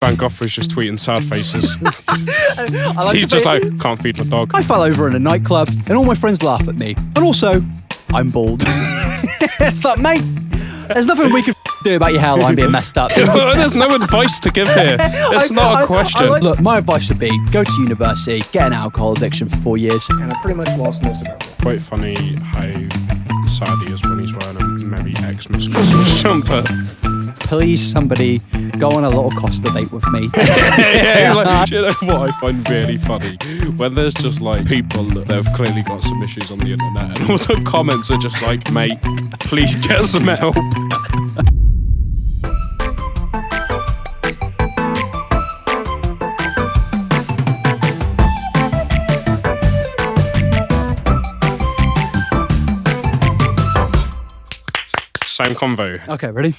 Van Gogh was just tweeting sad faces. She's just like, can't feed my dog. I fell over in a nightclub and all my friends laugh at me. And also, I'm bald. It's like, mate, there's nothing we can do about your hairline being messed up. There's no advice to give here. It's not a question. Look, my advice would be go to university, get an alcohol addiction for 4 years. And I pretty much lost most of it. Quite funny how sad he is when he's wearing a Merry Xmas Christmas jumper. Please, somebody, go on a little Costa date with me. Yeah, like, do you know what I find really funny? When there's just like people that have clearly got some issues on the internet and all the comments are just like, mate, please get some help. Same convo. Okay, ready?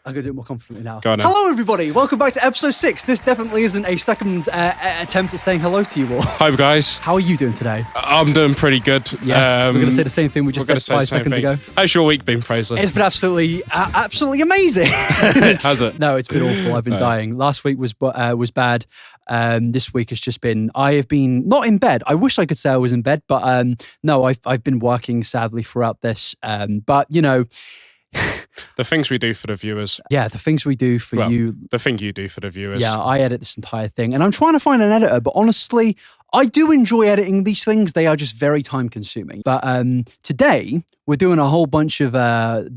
I'm going to do it more confidently now. Go on then. Hello, everybody. Welcome back to episode 6. This definitely isn't a second attempt at saying hello to you all. Hi, guys. How are you doing today? I'm doing pretty good. Yes, we're going to say the same thing we just said 5 seconds ago. How's your week been, Fraser? It's been absolutely amazing. Has it? No, it's been awful. I've been dying. Last week was bad. This week has just been, I have been not in bed. I wish I could say I was in bed, but no, I've been working sadly throughout this. But, you know, the things we do for the viewers. Yeah, the things we do for you. The thing you do for the viewers. Yeah, I edit this entire thing. And I'm trying to find an editor, but honestly, I do enjoy editing these things. They are just very time consuming. But today, we're doing a whole bunch of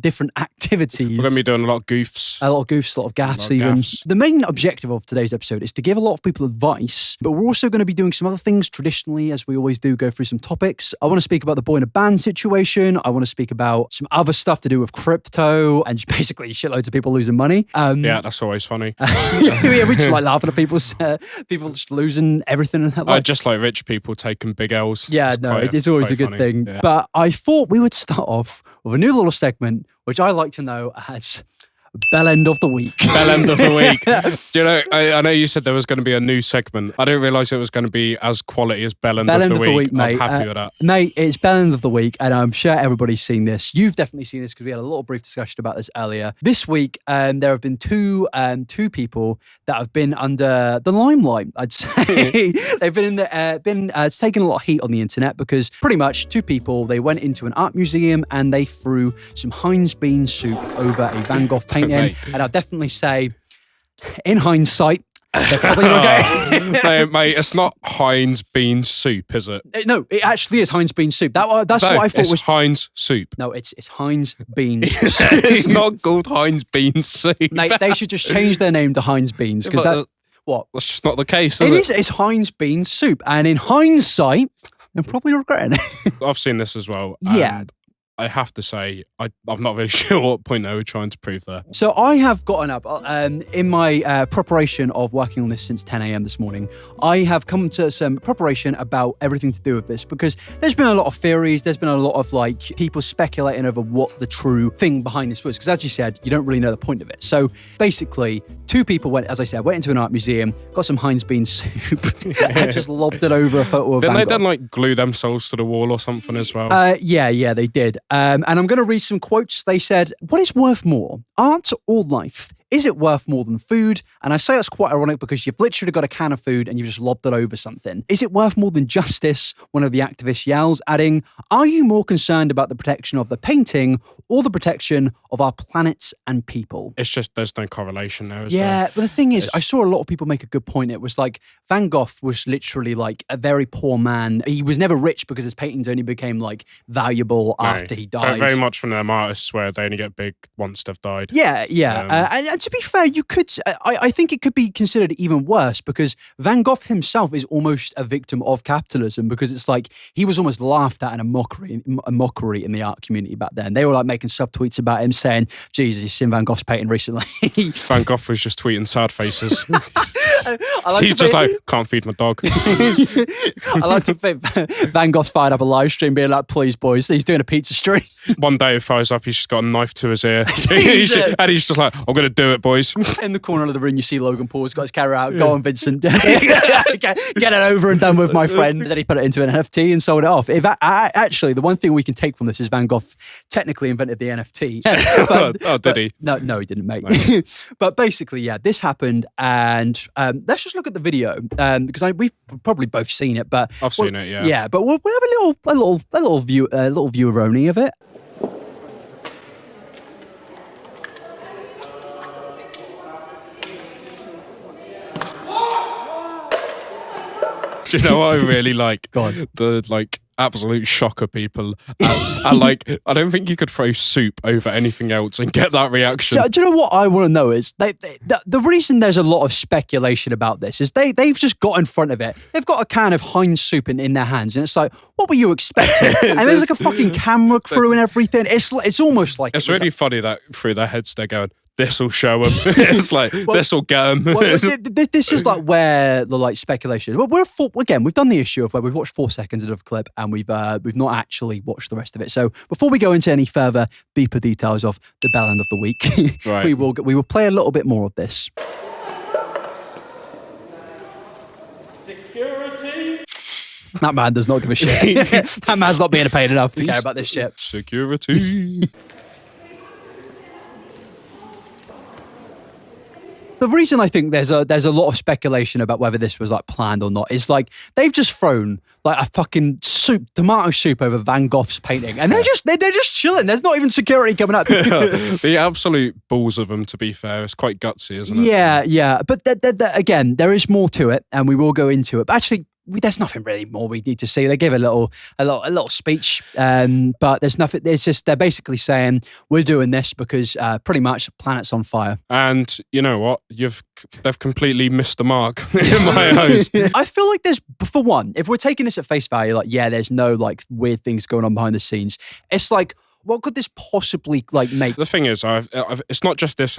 different activities. We're going to be doing a lot of goofs. A lot of goofs, a lot of gaffes even. The main objective of today's episode is to give a lot of people advice, but we're also going to be doing some other things traditionally, as we always do, go through some topics. I want to speak about the Boyinaband situation. I want to speep about some other stuff to do with crypto and just basically shitloads of people losing money. Yeah, that's always funny. Yeah, we just like laughing at people just losing everything. I just like rich people taking big L's. Yeah, it's always a good thing. Yeah. But I thought we would start off with a new little segment, which I like to know as Bell End of the Week. Bell End of the Week. Do you know, I know you said there was going to be a new segment. I didn't realise it was going to be as quality as Bell End of the Week, mate. I'm happy with that. Mate, it's Bell End of the Week, and I'm sure everybody's seen this. You've definitely seen this because we had a little brief discussion about this earlier. This week, there have been two people that have been under the limelight, I'd say. They've been taking a lot of heat on the internet because pretty much two people, they went into an art museum and they threw some Heinz bean soup over a Van Gogh painting. And I'll definitely say, in hindsight, they're probably not getting No, mate, it's not Heinz bean soup, is it? No, it actually is Heinz bean soup. That's what I thought was Heinz soup. No, it's Heinz beans soup. It's not called Heinz bean soup. Mate, they should just change their name to Heinz beans because that's just not the case, is it? It's Heinz bean soup. And in hindsight, I'm probably regretting it. I've seen this as well. Yeah. I have to say, I'm not really sure what point they were trying to prove there. So I have gotten up in my preparation of working on this since 10 a.m. this morning. I have come to some preparation about everything to do with this because there's been a lot of theories. There's been a lot of like people speculating over what the true thing behind this was. Because as you said, you don't really know the point of it. So basically, two people went into an art museum, got some Heinz bean soup, and just lobbed it over a photo of Van Gogh. Didn't they then like glue themselves to the wall or something as well? Yeah, they did. And I'm going to read some quotes. They said, "What is worth more, art or life? Is it worth more than food?" And I say that's quite ironic because you've literally got a can of food and you've just lobbed it over something. "Is it worth more than justice?" One of the activists yells, adding, "Are you more concerned about the protection of the painting or the protection of our planets and people?" It's just there's no correlation there, is there? Yeah, but the thing is, I saw a lot of people make a good point. It was like Van Gogh was literally like a very poor man. He was never rich because his paintings only became like valuable after he died. Very much one of them artists where they only get big once they've died. Yeah. And to be fair, you could. I think it could be considered even worse because Van Gogh himself is almost a victim of capitalism because it's like he was almost laughed at in a mockery in the art community back then. They were like making subtweets about him saying, "Jesus, you've seen Van Gogh's painting recently." Van Gogh was just tweeting sad faces. He's just like, can't feed my dog. I like to think Van Gogh's fired up a live stream being like, "Please, boys," he's doing a pizza stream. One day he fires up, he's just got a knife to his ear. And he's just like, "I'm going to do do it, boys. In the corner of the room, you see Logan Paul's got his camera out. Go on, Vincent. Get it over and done with, my friend. And then he put it into an NFT and sold it off. Actually, the one thing we can take from this is Van Gogh technically invented the NFT. Did he? No, he didn't, mate. But basically, yeah, this happened. And let's just look at the video because we've probably both seen it. But I've seen it, yeah. Yeah, but we'll have a little view-eroni of it. Do you know what I really like? Go on. The absolute shocker people. And I don't think you could throw soup over anything else and get that reaction. Do you know what I want to know is the reason there's a lot of speculation about this is they've just got in front of it. They've got a can of Heinz soup in their hands, and it's like, what were you expecting? And there's like a fucking camera crew and everything. It's almost like it's really funny that through their heads they're going, this'll show them. It's like, this'll get them. This is like where the speculation. Well, we've done the issue of where we've watched 4 seconds of the clip and we've not actually watched the rest of it. So before we go into any further deeper details of the bell end of the week, right. we will play a little bit more of this. Security. That man does not give a shit. That man's not being paid enough to care about this shit. Security. The reason I think there's a lot of speculation about whether this was planned or not is they've just thrown a fucking tomato soup over Van Gogh's painting, and they're just chilling. There's not even security coming up. The absolute balls of them. To be fair, it's quite gutsy, isn't it? Yeah. But again, there is more to it, and we will go into it. But actually, there's nothing really more we need to see. They give a little speech, but there's nothing. It's just they're basically saying we're doing this because pretty much planet's on fire. And you know what? They've completely missed the mark in my eyes. I feel like there's, for one, if we're taking this at face value, there's no weird things going on behind the scenes. It's what could this possibly make? The thing is, it's not just this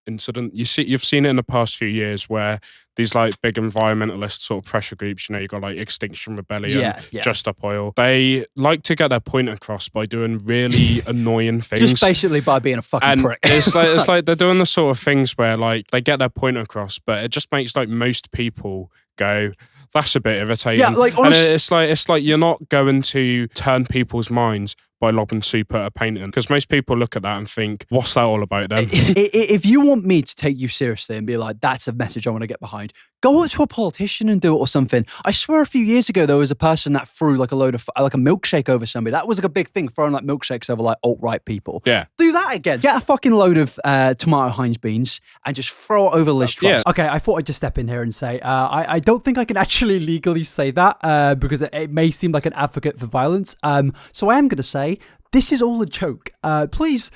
incident. You've seen it in the past few years where these big environmentalist sort of pressure groups, you got Extinction Rebellion, Just Stop Oil. They like to get their point across by doing really annoying things. Just basically by being a fucking prick. It's like they're doing the sort of things where they get their point across, but it just makes most people go, that's a bit irritating. Yeah, honestly, and it's like you're not going to turn people's minds by lobbing soup at a painting, because most people look at that and think, what's that all about then? If you want me to take you seriously and be that's a message I want to get behind, go up to a politician and do it or something. I swear a few years ago there was a person that threw a load of a milkshake over somebody. That was a big thing, throwing milkshakes over alt-right people. Yeah. Do that again. Get a fucking load of tomato Heinz beans and just throw it over Liz Truss. Yeah. Okay, I thought I'd just step in here and say, I don't think I can actually legally say that because it may seem like an advocate for violence. So I am going to say, this is all a joke. Please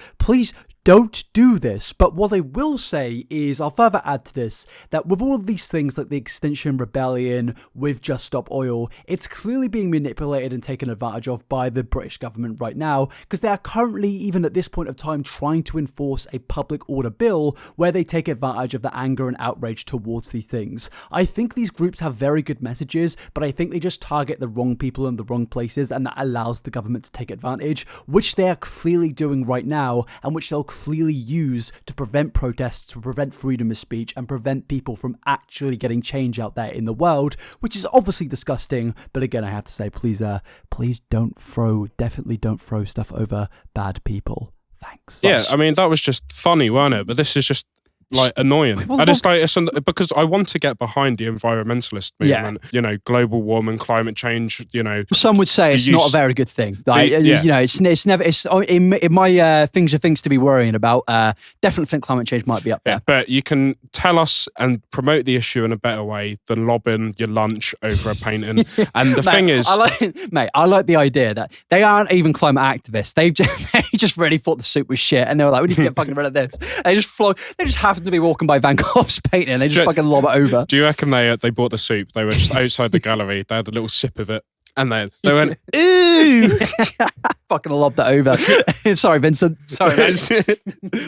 don't do this. But what I will say is, I'll further add to this, that with all of these things like the Extinction Rebellion, with Just Stop Oil, it's clearly being manipulated and taken advantage of by the British government right now, because they are currently, even at this point of time, trying to enforce a public order bill where they take advantage of the anger and outrage towards these things. I think these groups have very good messages, but I think they just target the wrong people in the wrong places, and that allows the government to take advantage, which they are clearly doing right now, and which they'll clearly use to prevent protests, to prevent freedom of speech, and prevent people from actually getting change out there in the world, which is obviously disgusting. But again, I have to say, please definitely don't throw stuff over bad people. Thanks. Yeah, I mean, that was just funny, wasn't it? But this is just annoying. And it's because I want to get behind the environmentalist movement, global warming, climate change, Some would say it's not a very good thing. It's never, in my things to be worrying about, definitely think climate change might be up there. But you can tell us and promote the issue in a better way than lobbing your lunch over a painting. And the thing is... I like the idea that they aren't even climate activists. They just really thought the soup was shit, and they were like, we need to get fucking rid of this. They just have to be walking by Van Gogh's painting and they just fucking lob it over. Do you reckon they bought the soup? They were just outside the gallery. They had a little sip of it and they went, ew. fucking lobbed that over. Sorry, Vincent. Sorry, man.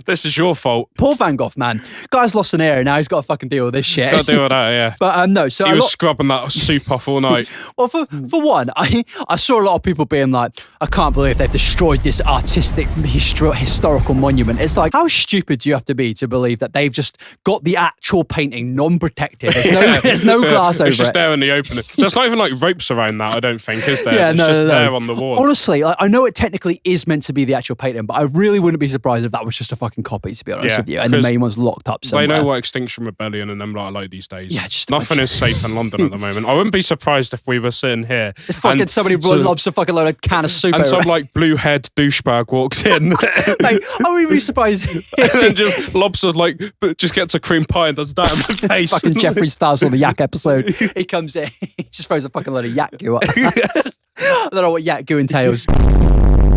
This is your fault. Poor Van Gogh, man. Guy's lost an ear and now he's got to fucking deal with this shit. Got to deal with that, yeah. But no, so he was scrubbing that soup off all night. Well, for one, I saw a lot of people being like, I can't believe they've destroyed this artistic historical monument. It's like, how stupid do you have to be to believe that they've just got the actual painting non-protected? There's no glass over it. It's just there in the open. There's not even like ropes around that, I don't think, is there? Yeah, it's just there on the wall. Honestly, like, I know it technically is meant to be the actual painting, but I really wouldn't be surprised if that was just a fucking copy, to be honest with you, and the main one's locked up somewhere. They know what Extinction Rebellion and them like these days. Yeah, just nothing is safe in London at the moment. I wouldn't be surprised if we were sitting here if fucking somebody lobs a fucking load of can of soup and some like blue-haired douchebag walks in. Mate, I wouldn't be surprised and then just lobs like just gets a cream pie and does that in the face. Fucking Jeffree Stars on the Yak episode. He comes in, he just throws a fucking load of yak goo up. I don't know what yak goo entails.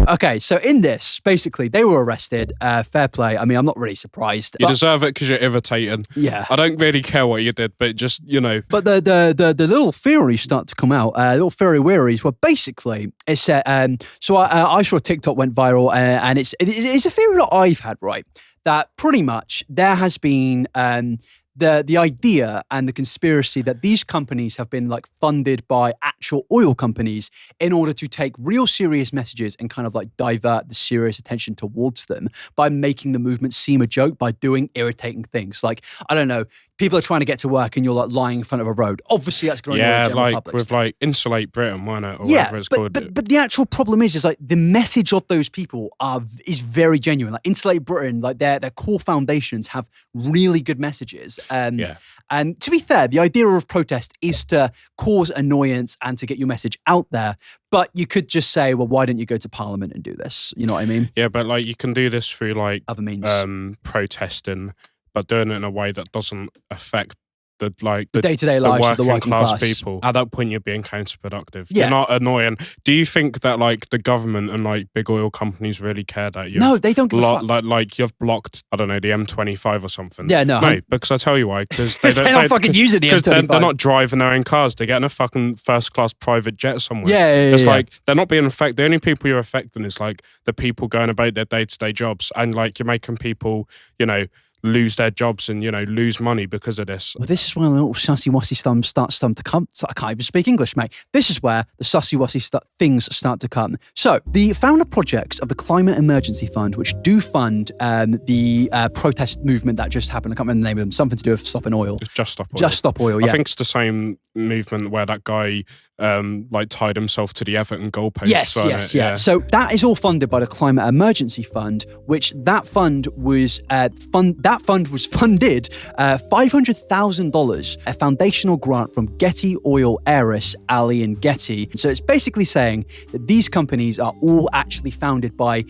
Okay, so in this, basically, they were arrested. Fair play. I mean, I'm not really surprised. You deserve it because you're irritating. Yeah. I don't really care what you did, but just, you know. But the little theories start to come out. Little theory wearies. Well, basically, it's so I saw a TikTok went viral, and it's a theory that I've had, right? That pretty much there has been the idea and the conspiracy that these companies have been like funded by actual oil companies in order to take real serious messages and kind of like divert the serious attention towards them by making the movement seem a joke by doing irritating things. Like, I don't know, people are trying to get to work and you're like lying in front of a road. Obviously that's going to annoy the general public. With like Insulate Britain, why not? Or whatever it's called. But the actual problem is like the message of those people is very genuine. Like Insulate Britain, like their core foundations have really good messages. And to be fair, the idea of protest is to cause annoyance and to get your message out there. But you could just say, well, why don't you go to Parliament and do this? You know what I mean? Yeah, but like you can do this through like other means, protesting, but doing it in a way that doesn't affect the day-to-day lives of the working class people. At that point, you're being counterproductive. Yeah. You're not annoying. Do you think that like the government and like big oil companies really care that you? No, they don't give a fuck. Like you've blocked, I don't know, the M25 or something. Yeah, no, because I tell you why. Because they're not fucking using the M25. They're not driving their own cars. They're getting a fucking first-class private jet somewhere. Yeah. It's like they're not being affected. The only people you're affecting is like the people going about their day-to-day jobs, and like you're making people, you know, lose their jobs and, you know, lose money because of this. Well, this is when the little sussy-wussy starts to come. So I can't even speak English, mate. This is where the sussy-wussy things start to come. So the founder projects of the Climate Emergency Fund, which do fund the protest movement that just happened, I can't remember the name of them, something to do with stopping oil. It's Just Stop Oil. Just Stop Oil, yeah. I think it's the same movement where that guy like tied himself to the Everton goalpost. Yes. So that is all funded by the Climate Emergency Fund, which that fund was funded $500,000, a foundational grant from Getty oil heiress Allian Getty. So it's basically saying that these companies are all actually founded by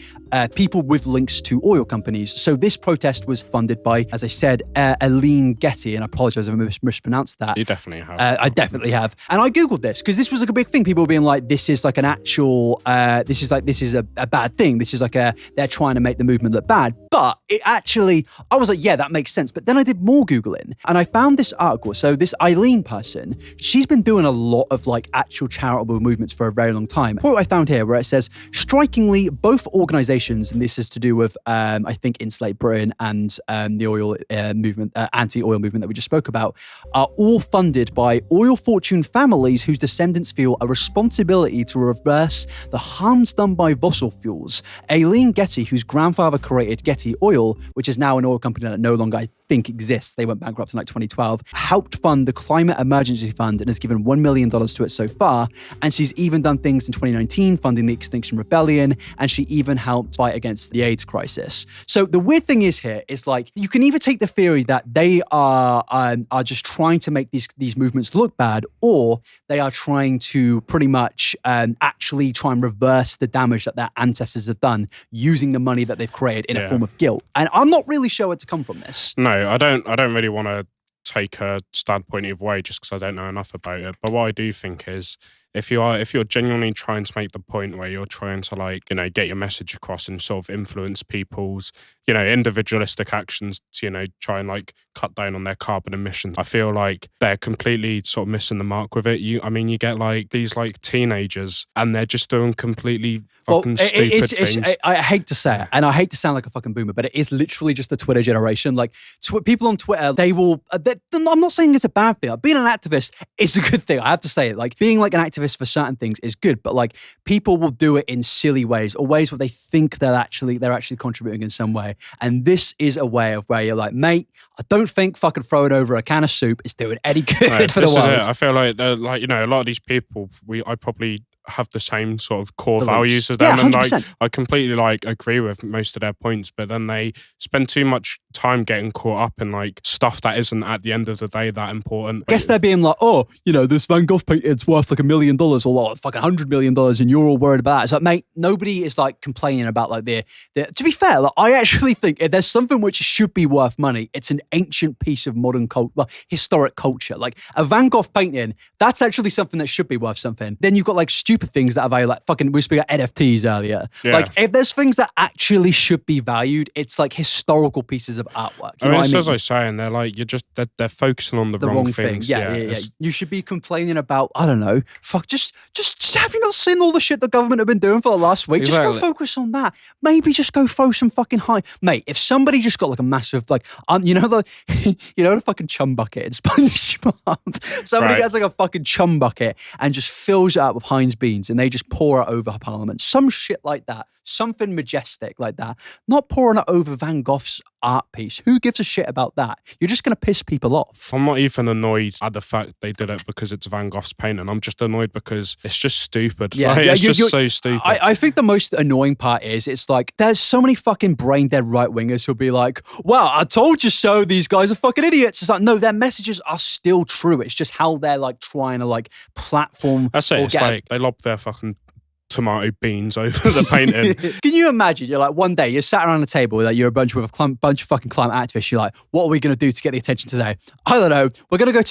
people with links to oil companies. So this protest was funded by, as I said, Allian Getty, and I apologize if I mispronounced that. You definitely have. I definitely have. And I Googled this because this was like a big thing. People being like, this is like an actual, this is a bad thing. This is like they're trying to make the movement look bad. But it actually, I was like, yeah, that makes sense. But then I did more Googling and I found this article. So this Eileen person, she's been doing a lot of like actual charitable movements for a very long time. What I found here where it says, strikingly, both organizations, and this is to do with, I think, Insulate Britain and the oil movement, anti-oil movement that we just spoke about, are all funded by oil fortune families whose descendants feel a responsibility to reverse the harms done by fossil fuels. Aileen Getty, whose grandfather created Getty Oil, which is now an oil company that no longer, I think, exists, they went bankrupt in like 2012, helped fund the Climate Emergency Fund and has given $1 million to it so far. And she's even done things in 2019, funding the Extinction Rebellion, and she even helped fight against the AIDS crisis. So the weird thing is here is like, you can either take the theory that they are just trying to make these movements look bad, or they are trying to pretty much actually try and reverse the damage that their ancestors have done using the money that they've created in a form of guilt. And I'm not really sure where to come from this. No, I don't really want to take a standpoint either way just because I don't know enough about it. But what I do think is if you're genuinely trying to make the point where you're trying to like, you know, get your message across and sort of influence people's, you know, individualistic actions to, you know, try and like cut down on their carbon emissions, I feel like they're completely sort of missing the mark with it. You get like these like teenagers and they're just doing completely fucking stupid things. I hate to say it, and I hate to sound like a fucking boomer, but it is literally just the Twitter generation. Like people on Twitter, they will. I'm not saying it's a bad thing. Like, being an activist is a good thing. I have to say it. Like being like an activist for certain things is good, but like people will do it in silly ways or ways where they think they're actually contributing in some way. And this is a way of where you're like, mate, I don't think fucking throwing over a can of soup is doing any good for the world. I feel like they're like, you know, a lot of these people, I probably have the same sort of core values as them, and like I completely like agree with most of their points, but then they spend too much time getting caught up in like stuff that isn't at the end of the day that important. I guess they're being like, oh, you know, this Van Gogh painting, it's worth like $1 million or what, fucking $100 million, and you're all worried about it. It's like, mate, nobody is like complaining about like the to be fair, like, I actually think if there's something which should be worth money, it's an ancient piece of modern historic culture. Like a Van Gogh painting, that's actually something that should be worth something. Then you've got like stupid things that are valued, like fucking, we spoke about NFTs earlier. Yeah. Like if there's things that actually should be valued, it's like historical pieces of artwork. You know what I mean? As I was saying, they're like, they're focusing on the wrong things. Yeah. You should be complaining about, I don't know, just have you not seen all the shit the government have been doing for the last week? Exactly. Just go focus on that. Maybe just go throw some fucking mate, if somebody just got like a massive, like, you know the fucking chum bucket in SpongeBob. Somebody gets like a fucking chum bucket and just fills it up with Heinz beans and they just pour it over Parliament. Some shit like that. Something majestic like that. Not pouring it over Van Gogh's art piece. Who gives a shit about that? You're just going to piss people off. I'm not even annoyed at the fact they did it because it's Van Gogh's painting. I'm just annoyed because it's just stupid. Yeah, it's just so stupid. I think the most annoying part is it's like there's so many fucking brain dead right wingers who'll be like, well, I told you so, these guys are fucking idiots. It's like, no, their messages are still true. It's just how they're like trying to like platform. That's it. It's like they lob their fucking tomato beans over the painting. Can you imagine? You're like, one day you're sat around the table, like you're a bunch of fucking climate activists. You're like, what are we going to do to get the attention today? I don't know. We're going to go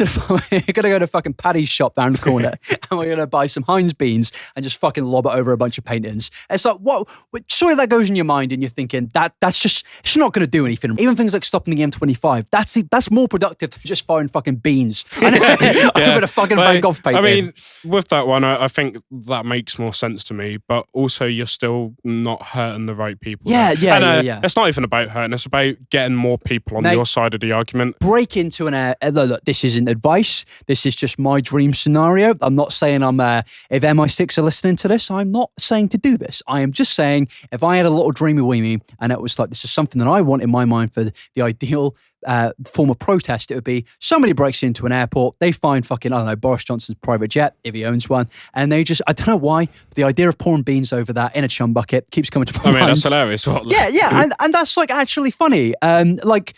to fucking Paddy's shop down the corner and we're going to buy some Heinz beans and just fucking lob it over a bunch of paintings. It's like, what? Surely that goes in your mind and you're thinking it's not going to do anything. Even things like stopping the M25, that's more productive than just firing fucking beans over the fucking Van Gogh painting. I mean, with that one, I think that makes more sense to me, but also you're still not hurting the right people. Yeah. It's not even about hurting, it's about getting more people on your side of the argument. Break into an look, this isn't advice, this is just my dream scenario. I'm not saying if MI6 are listening to this, I'm not saying to do this. I am just saying if I had a little dreamy weemy and it was like, this is something that I want in my mind for the ideal form of protest, it would be somebody breaks into an airport, they find fucking, I don't know, Boris Johnson's private jet, if he owns one, and they just, I don't know why, but the idea of pouring beans over that in a chum bucket keeps coming to my mind. I mean, that's hilarious. And that's like actually funny. Like,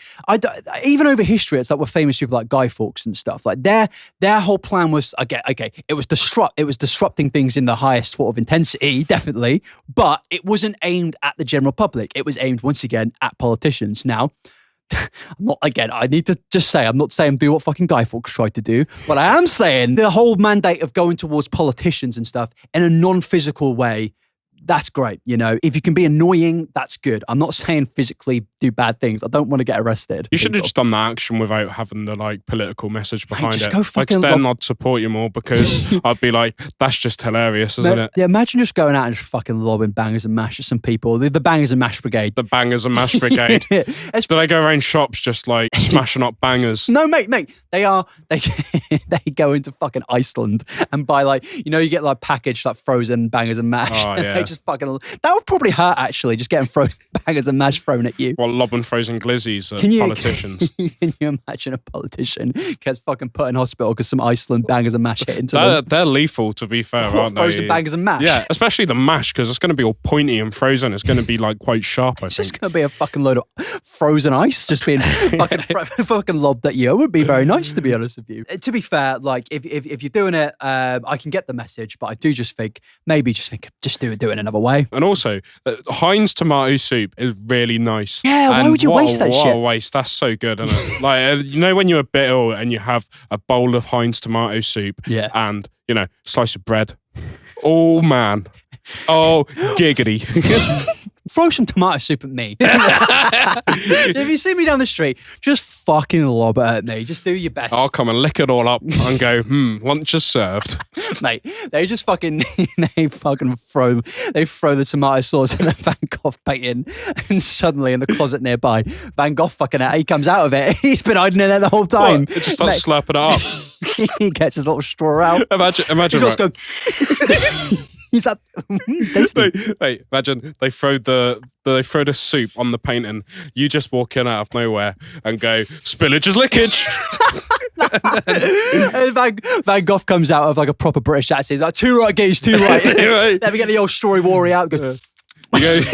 even over history, it's like with famous people like Guy Fawkes and stuff, like their whole plan was, okay, it was disrupting things in the highest sort of intensity, definitely, but it wasn't aimed at the general public. It was aimed, once again, at politicians. Now, I need to just say, I'm not saying do what fucking Guy Fawkes tried to do, but I am saying the whole mandate of going towards politicians and stuff in a non-physical way, that's great. You know, if you can be annoying, that's good. I'm not saying physically do bad things. I don't want to get arrested. You should have just done that action without having the like political message behind it. Then I'd support you more because I'd be like, that's just hilarious, isn't it? Yeah, imagine just going out and just fucking lobbing bangers and mash at some people. The Bangers and Mash Brigade. The Bangers and Mash Brigade. Do they go around shops just like smashing up bangers? No, mate. They go into fucking Iceland and buy like, you know, you get like packaged like frozen bangers and mash. Oh, yeah. They just fucking, that would probably hurt actually, just getting frozen bangers and mash thrown at you. Well, lobbing frozen glizzies at politicians. Can you imagine a politician gets fucking put in hospital because some Iceland bangers and mash hit into them? They're lethal, to be fair, aren't they? Frozen bangers and mash? Yeah, especially the mash, because it's going to be all pointy and frozen. It's going to be like quite sharp, I think. It's just going to be a fucking load of frozen ice just being fucking lobbed at you. It would be very nice, to be honest with you. To be fair, like if you're doing it, I can get the message, but I do just think, maybe just do it in another way. And also, Heinz tomato soup is really nice. Yeah, why would you waste that shit? What a waste. That's so good, isn't it? Like, you know when you're a bit ill and you have a bowl of Heinz tomato soup and, slice of bread. Oh, man. Oh, giggity. Throw some tomato soup at me. If you see me down the street, just fucking lob it at me. Just do your best. I'll come and lick it all up and go, once you're served. Mate, they just fucking, throw the tomato sauce in a Van Gogh painting, and suddenly in the closet nearby, Van Gogh he comes out of it. He's been hiding in there the whole time. What? It just starts slurping it up. He gets his little straw out. Imagine. He just goes, he's like, tasty. Imagine they throw the soup on the painting. You just walk in out of nowhere and go, spillage is lickage. And Van Gogh comes out of like a proper British accent. He's like, too right, geez, too right. Let me get the old story warrior out. He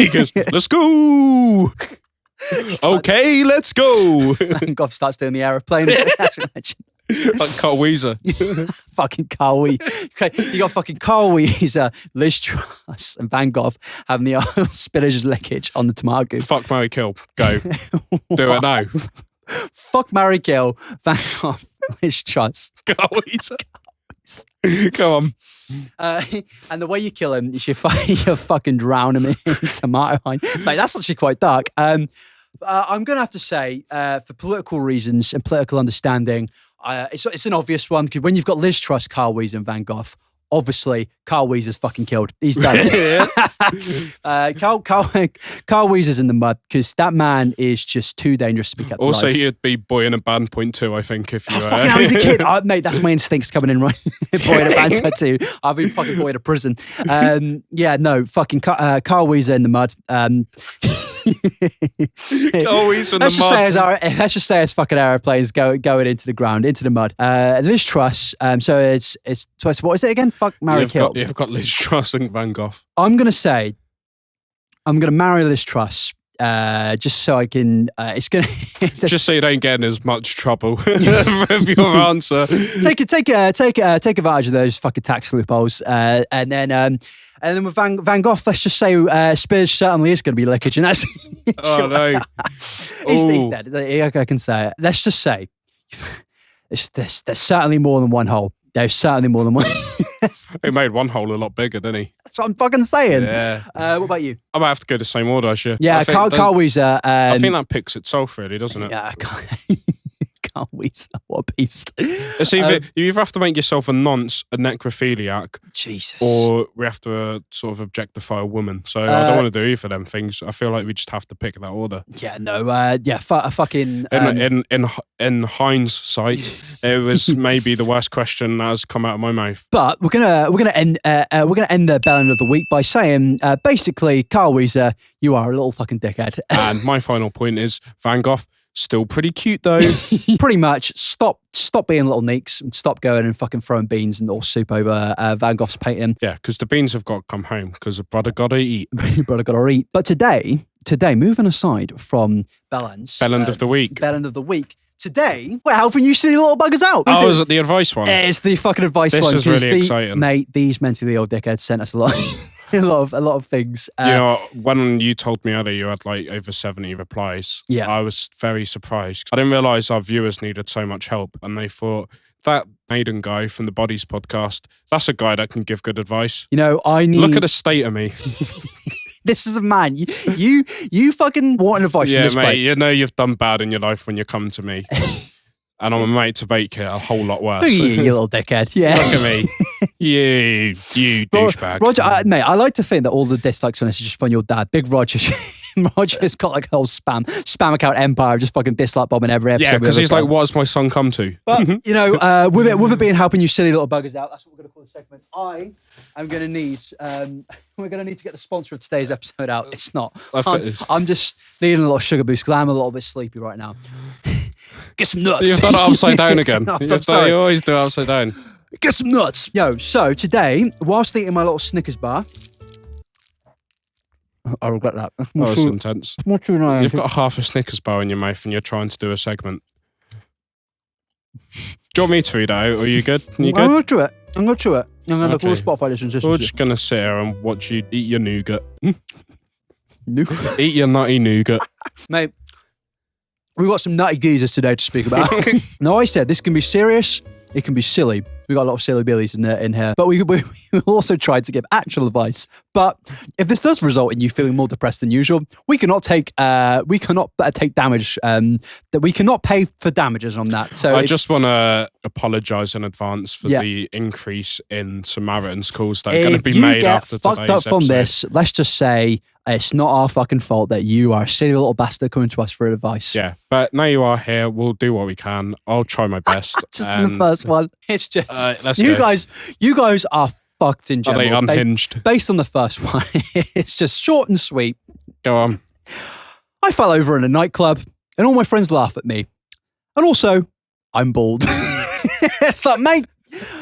goes, let's go. Okay, let's go. Van Gogh starts doing the aeroplane. Like Carl Weezer. Fucking Carl Weezer. Okay, you got fucking Carl Weezer, Liz Truss, and Van Gogh having the spillage lickage on the tomato goop. Fuck, marry, kill. Go. Do it now. Fuck, marry, kill. Van Gogh, Liz Truss. Carl Weezer. Go on. And the way you kill him is you fucking drown him in tomato wine. Mate, that's actually quite dark. I'm going to have to say, for political reasons and political understanding, it's an obvious one, because when you've got Liz Truss, Carl Weezer, and Van Gogh, obviously Carl Weezer's fucking killed. He's done. Carl Weezer's in the mud because that man is just too dangerous to be kept alive. Also, you'd be Boyinaband .2, I think, if you were. Fucking hell, he's a kid. Mate, that's my instincts coming in right. Boyinaband tattoo. I've been fucking boy to prison. Fucking Carl Weezer in the mud. Always in the mud. Let's just say it's fucking aeroplanes going into the ground, into the mud. Liz Truss. So it's what is it again? Fuck, marry, kill. You've got Liz Truss and Van Gogh. I'm gonna marry Liz Truss. Just so I can. Just so you don't get in as much trouble with your answer. Take advantage of those fucking tax loopholes, and then with Van Gogh, let's just say Spears certainly is going to be lickage, and that's. Oh no, he's dead. I can say it. Let's just say there's certainly more than one hole. There's certainly more than one. He made one hole a lot bigger, didn't he? That's what I'm fucking saying. Yeah. What about you? I might have to go the same order as you. Yeah, Carl Weezer. I think that picks itself, really, doesn't it? Yeah, Carl Weezer, what a beast. It's either you either have to make yourself a nonce, a necrophiliac, Jesus, or we have to sort of objectify a woman. So I don't want to do either of them things. I feel like we just have to pick that order. Yeah, no, fucking. In hindsight, it was maybe the worst question that has come out of my mouth. But we're gonna end the bell end of the week by saying basically, Carl Weezer, you are a little fucking dickhead. And my final point is Van Gogh. Still pretty cute though. Pretty much. Stop being little neeks and stop going and fucking throwing beans and all soup over Van Gogh's painting. Yeah, because the beans have got to come home because the brother got to eat. Brother got to eat. But today, moving aside from bell ends. Bell end of the week. Bell end of the week. Today, we're helping you silly little buggers out. Oh, is it the advice one? It's the fucking advice one. This is really exciting. Mate, these mentally ill dickheads sent us a lot of things. When you told me earlier you had like over 70 replies, yeah. I was very surprised. I didn't realise our viewers needed so much help, and they thought, that Aidan guy from the Bodies podcast, that's a guy that can give good advice. Look at the state of me. This is a man. You fucking want advice from this mate, you've done bad in your life when you come to me. And I'm a mate to make it a whole lot worse. Look at you little dickhead. Yeah. Look at me. You douchebag. Roger, mate, I like to think that all the dislikes on this is just from your dad. Big Roger. Roger's got like a whole spam account empire, just fucking dislike bombing every episode. Yeah, because he's like, what has my son come to? But, with it being helping you silly little buggers out, that's what we're going to call the segment. I'm going to need, we're going to need to get the sponsor of today's episode out. It's not. I'm just needing a little sugar boost because I'm a little bit sleepy right now. Get some nuts. You've done it upside down again. You always do it upside down. Get some nuts. So today, whilst eating my little Snickers bar, I regret that. That was intense. What do you know? You've got half a Snickers bar in your mouth and you're trying to do a segment. Do you want me to read it out? Are you good? I'm going to do it. I'm going to look all the Spotify listeners. We're just going to sit here and watch you eat your nougat. Nougat? Eat your nutty nougat. Mate, we've got some nutty geezers today to speak about. Now, I said this can be serious, it can be silly. We got a lot of silly billies in here, but we also tried to give actual advice. But if this does result in you feeling more depressed than usual, we cannot take damage. That we cannot pay for damages on that. So I just want to apologise in advance for the increase in Samaritans calls that are going to be made after today's episode. If you get fucked up from this, let's just say it's not our fucking fault that you are a silly little bastard coming to us for advice. Yeah, but now you are here, we'll do what we can. I'll try my best. Just in the first one, it's just you guys are fucked in general. Are they unhinged? Based on the first one, it's just short and sweet. Go on. I fell over in a nightclub, and all my friends laugh at me, and also I'm bald. It's like, mate.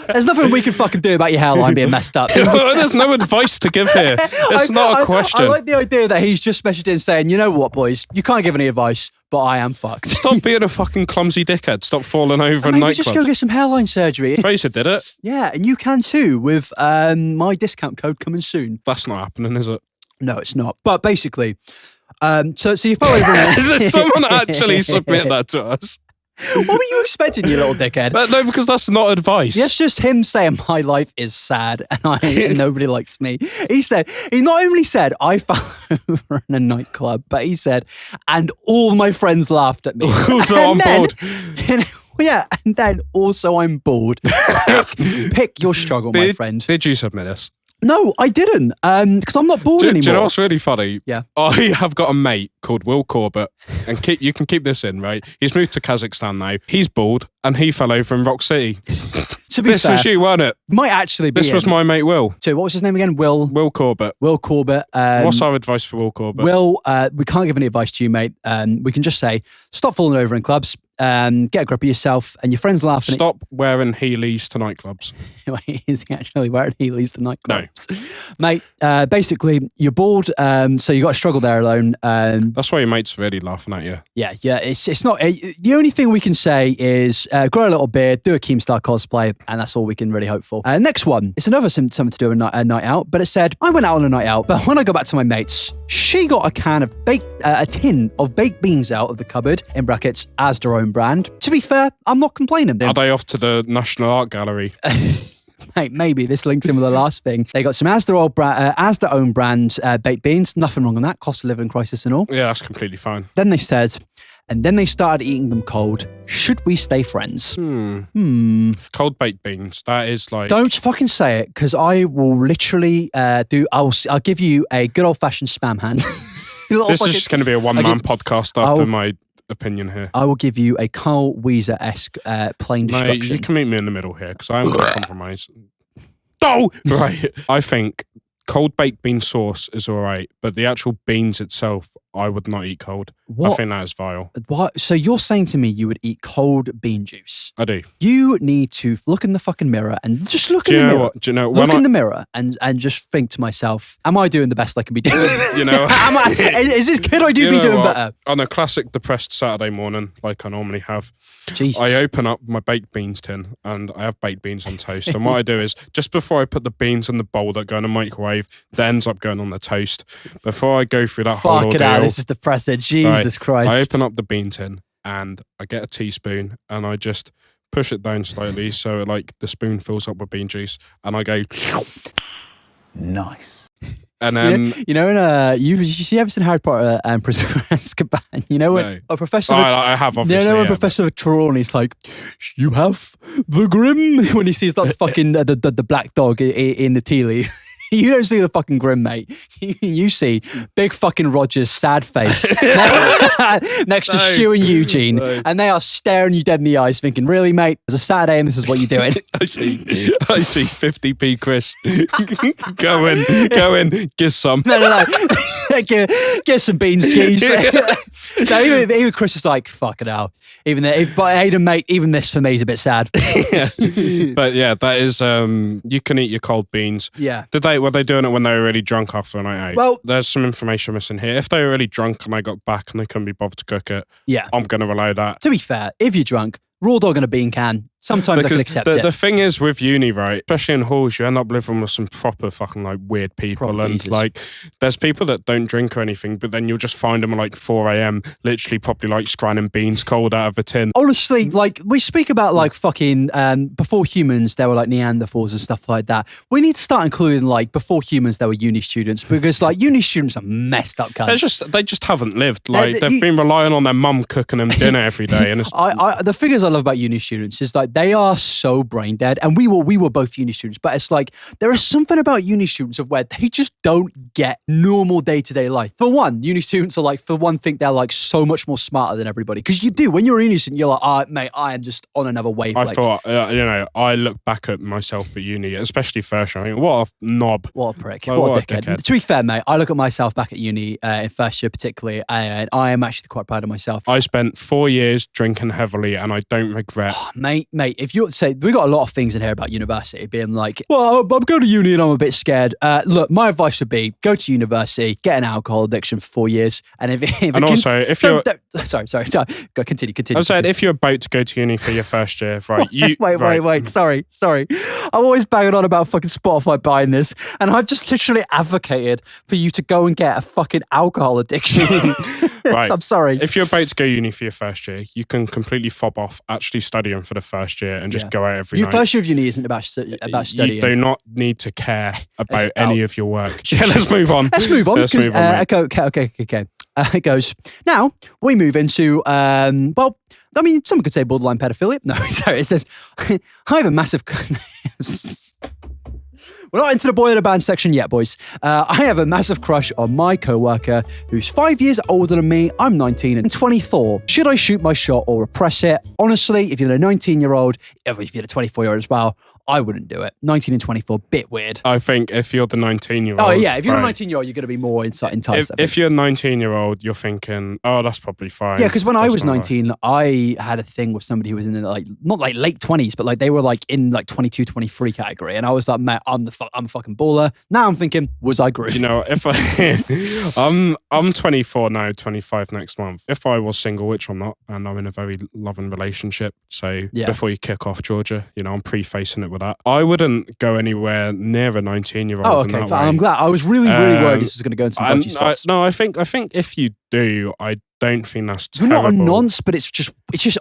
There's nothing we can fucking do about your hairline being messed up. There's no advice to give here. It's not a question. I like the idea that he's just messaged in saying, you know what, boys, you can't give any advice, but I am fucked. Stop being a fucking clumsy dickhead. Stop falling over in nightclubs. Just go get some hairline surgery. Fraser did it. Yeah, and you can too with my discount code coming soon. That's not happening, is it? No, it's not. But basically, so you fell over. Did someone actually submit that to us? What were you expecting, you little dickhead? No, because that's not advice. That's just him saying my life is sad and nobody likes me. He not only said I fell over in a nightclub, but he said, and all my friends laughed at me. Also, I'm bored. Yeah, and then also I'm bored. Pick your struggle, my friend. Did you submit this? No, I didn't, because I'm not bored anymore. Do you know what's really funny? Yeah. I have got a mate called Will Corbett, and you can keep this in, right? He's moved to Kazakhstan now. He's bald, and he fell over in Rock City. This was you, weren't it? Might actually be. This was my mate Will. So what was his name again? Will Corbett. Will Corbett. What's our advice for Will Corbett? Will, we can't give any advice to you, mate. We can just say, stop falling over in clubs. Get a grip of yourself, and your friends laughing. Stop wearing Heelys to nightclubs. Is he actually wearing Heelys to nightclubs? No. Mate, basically, you're bored, so you got to struggle there alone. That's why your mate's really laughing at you. Yeah. It's not... the only thing we can say is grow a little beard, do a Keemstar cosplay, and that's all we can really hope for. Next one. It's another something to do with a night out, but it said, I went out on a night out, but when I got back to my mates, she got a tin of baked beans out of the cupboard, in brackets, Asda own brand. To be fair, I'm not complaining. Are they off to the National Art Gallery? Mate, maybe this links in with the last thing. They got some Asda own brand baked beans. Nothing wrong on that. Cost of living crisis and all. Yeah, that's completely fine. Then they said, and then they started eating them cold. Should we stay friends? Cold baked beans. That is like... Don't fucking say it, because I will literally I'll give you a good old fashioned spam hand. This is just going to be a one-man podcast after my opinion here. I will give you a Carl Weezer-esque plain destruction. Mate, you can meet me in the middle here, because I am going to compromise. Oh! Right. I think cold baked bean sauce is all right, but the actual beans itself, I would not eat cold. What? I think that is vile. What? So you're saying to me you would eat cold bean juice? I do. You need to look in the fucking mirror and just look in the mirror. Do you know? Look in the mirror and just think to myself, am I doing the best I can be doing? You know, is this kid I do be doing better? On a classic depressed Saturday morning, like I normally have, Jesus. I open up my baked beans tin and I have baked beans on toast. And what I do is, just before I put the beans in the bowl that go in the microwave, that ends up going on the toast. Before I go through that whole ordeal, this is depressing. Jesus Christ. I open up the bean tin and I get a teaspoon and I just push it down slightly so like the spoon fills up with bean juice and I go nice. And then you know you see ever seen Harry Potter and Prisoner of Azkaban? You know when a professor I have obviously. You know when Professor Trelawney's like, you have the Grim when he sees that fucking the black dog in the tea leaf. You don't see the fucking Grim, mate. You see big fucking Roger's sad face next to Stu and Eugene, and they are staring you dead in the eyes, thinking, "Really, mate? It's a Saturday, and this is what you're doing." I see 50p, Chris. Go in, give some. No. Get some beans, skis. Even Chris is like, "Fucking hell." But Aidan, mate, even this for me is a bit sad. Yeah. But yeah, that is. You can eat your cold beans. Yeah. Were they doing it when they were really drunk after a night out? Well, there's some information missing here. If they were really drunk and they got back and they couldn't be bothered to cook it, yeah, I'm going to allow that. To be fair, if you're drunk, raw dog in a bean can, Sometimes I can accept it. The thing is with uni, right, especially in halls, you end up living with some proper fucking like weird people. And like, there's people that don't drink or anything, but then you'll just find them at like 4 a.m, literally probably like scranning beans cold out of a tin. Honestly, like we speak about like fucking before humans, there were like Neanderthals and stuff like that. We need to start including like before humans, there were uni students, because like uni students are messed up cunts. They just haven't lived. Like they've been relying on their mum cooking them dinner every day. And it's, the figures I love about uni students is like they are so brain dead, and we were both uni students, but it's like there is something about uni students of where they just don't get normal day-to-day life. For one, uni students are like, for one, think they're like so much more smarter than everybody, because you do. When you're a uni student, you're like, mate, I am just on another wavelength. I thought, I look back at myself at uni, especially first year. I think, what a knob. What a prick. Like, what a dickhead. To be fair, mate, I look at myself back at uni in first year particularly, and I am actually quite proud of myself. I spent 4 years drinking heavily, and I don't regret. Mate, if you say, we got a lot of things in here about university being like, well, I'm going to uni and I'm a bit scared. Look, my advice would be go to university, get an alcohol addiction for 4 years, and if you're sorry, go continue. I said if you're about to go to uni for your first year, right? Wait, sorry. I'm always banging on about fucking Spotify buying this, and I've just literally advocated for you to go and get a fucking alcohol addiction. Right. I'm sorry. If you're about to go uni for your first year, you can completely fob off actually studying for the first year and just go out every night. Your first year of uni isn't about studying. You do not need to care about any of your work. Yeah, let's move on. Let's move on. Okay. It goes, now we move into, well, I mean, someone could say borderline pedophilia. No, sorry, it says, I have a massive... We're not into the Boyinaband section yet, boys. I have a massive crush on my co-worker who's 5 years older than me. I'm 19 and 24. Should I shoot my shot or repress it? Honestly, if you're a 19-year-old, if you're a 24-year-old as well, I wouldn't do it. 19 and 24, bit weird. I think if you're the 19-year-old... Oh, yeah. If you're a 19-year-old, you're going to be more enticed. If you're a 19-year-old, you're thinking, oh, that's probably fine. Yeah, because when I was 19, I had a thing with somebody who was in the, like, not like late 20s, but like they were like in like 22, 23 category. And I was like, mate, I'm a fucking baller. Now I'm thinking, was I Groot? You know, if I'm 24 now, 25 next month. If I was single, which I'm not, and I'm in a very loving relationship, so before you kick off, Georgia, you know, I'm prefacing it with that. I wouldn't go anywhere near a 19-year-old. Oh, okay. I'm glad. I was really worried this was going to go into some dodgy spots. I think if you do, I don't think that's terrible. You're not a nonce, but it's just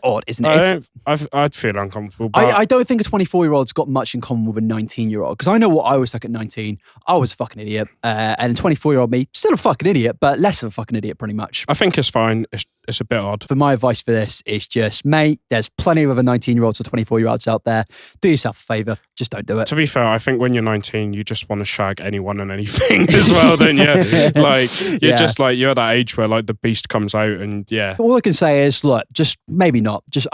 odd, isn't it? I'd feel uncomfortable. I don't think a 24-year-old's got much in common with a 19-year-old, because I know what I was like at 19. I was a fucking idiot, and a 24-year-old me, still a fucking idiot, but less of a fucking idiot, pretty much. I think it's fine. It's a bit odd. For my advice for this is just, mate, there's plenty of other 19-year-olds or 24-year-olds out there. Do yourself a favour. Just don't do it. To be fair, I think when you're 19, you just want to shag anyone and anything as well, don't you? Like, you're just like, you're at that age where like the beast comes out and All I can say is, look, just maybe not. Just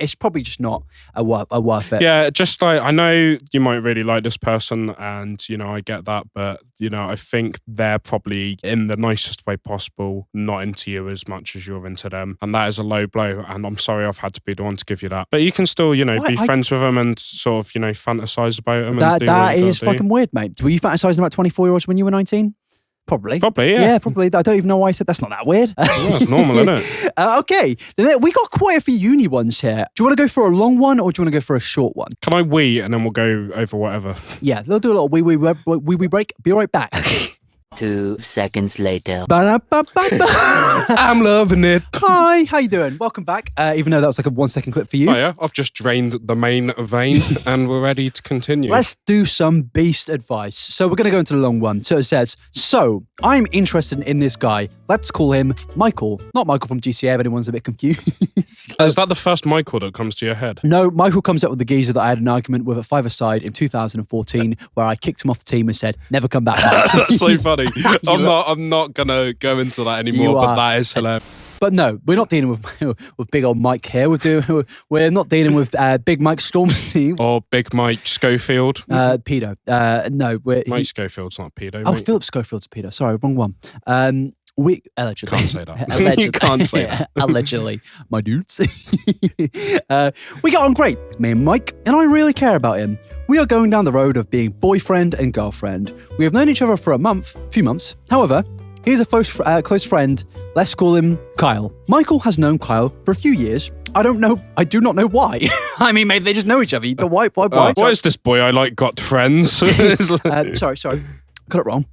it's probably just not a worth it. Yeah, just like, I know you might really like this person and, you know, I get that, but, you know, I think they're probably in the nicest way possible not into you as much as you're into them, and that is a low blow, and I'm sorry I've had to be the one to give you that, but you can still, you know, be friends with them and sort of, you know, fantasize about them. That is fucking weird, mate. Were you fantasizing about 24-year-olds when you were 19? Probably, yeah. Yeah, probably. I don't even know why I said that's not that weird. Yeah, it's normal, isn't it? Okay, then we got quite a few uni ones here. Do you want to go for a long one or do you want to go for a short one? Can I wee and then we'll go over whatever? Yeah, they'll do a little wee break. Be right back. 2 seconds later. I'm loving it. Hi, how you doing? Welcome back. Even though that was like a 1 second clip for you. Oh yeah, I've just drained the main vein and we're ready to continue. Let's do some beast advice. So we're going to go into the long one. So it says, so I'm interested in this guy. Let's call him Michael. Not Michael from GCA if anyone's a bit confused. Is that the first Michael that comes to your head? No, Michael comes up with the geezer that I had an argument with at 5-a-side in 2014 where I kicked him off the team and said, never come back. That's so funny. I'm not gonna go into that anymore, but that is hilarious. But no, we're not dealing with big old Mike here. We're not dealing with Big Mike Stormzy or Big Mike Schofield. Pedo. No, Mike Schofield's not pedo. Oh, Philip Schofield's a pedo. Sorry, wrong one. We allegedly can't say that. You can't say that. Allegedly, my dudes. We get on great, me and Mike, and I really care about him. We are going down the road of being boyfriend and girlfriend. We have known each other for a few months. However, he's a close friend. Let's call him Kyle. Michael has known Kyle for a few years. I don't know. I do not know why. I mean, maybe they just know each other. But why? Why is this boy I like got friends? Sorry. Got it wrong.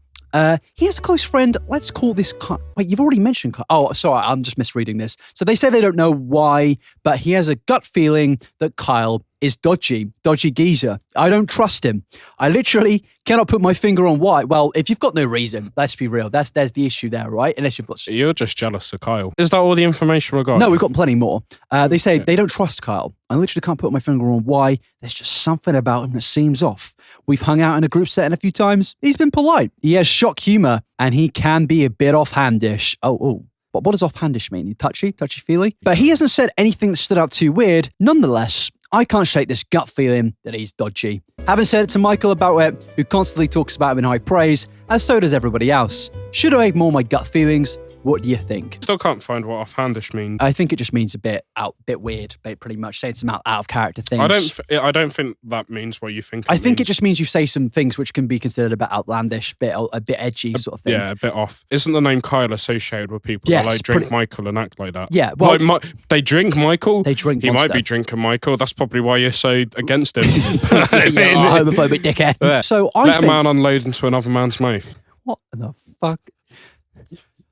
He has a close friend. Let's call this Wait, you've already mentioned Oh, sorry, I'm just misreading this. So they say they don't know why, but he has a gut feeling that Kyle is dodgy geezer. I don't trust him. I literally cannot put my finger on why. Well, if you've got no reason, let's be real. There's the issue there, right? Unless you've got... You're just jealous of Kyle. Is that all the information we got? No, we've got plenty more. They say they don't trust Kyle. I literally can't put my finger on why. There's just something about him that seems off. We've hung out in a group setting a few times. He's been polite. He has shock humor, and he can be a bit offhandish. Oh. But what does offhandish mean? Touchy-feely? But he hasn't said anything that stood out too weird. Nonetheless, I can't shake this gut feeling that he's dodgy. Haven't said it to Michael about it, who constantly talks about him in high praise, as so does everybody else. Should I ignore my gut feelings? What do you think? Still can't find what offhandish means. I think it just means a bit weird, pretty much saying some out of character things. I don't think that means what you think. I think it just means you say some things which can be considered a bit outlandish, a bit edgy sort of thing. Yeah, a bit off. Isn't the name Kyle associated with people that like drink Michael and act like that? Yeah, well, they drink Michael. They drink. He might be drinking Michael. That's probably why you're so against him. Homophobic dickhead. Yeah. So let a man unload into another man's mouth. What the fuck?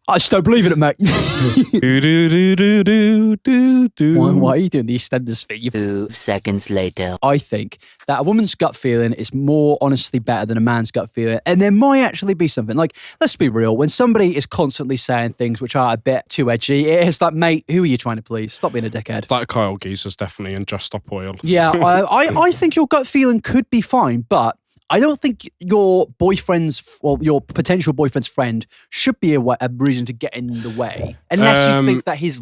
I just don't believe in it, mate. Why are you doing the EastEnders thing? 2 seconds later. I think that a woman's gut feeling is more honestly better than a man's gut feeling. And there might actually be something. Like, let's be real. When somebody is constantly saying things which are a bit too edgy, it's like, mate, who are you trying to please? Stop being a dickhead. That Kyle geezer's definitely in Just Stop Oil. Yeah, I think your gut feeling could be fine, but I don't think your your potential boyfriend's friend should be a reason to get in the way, unless you think that his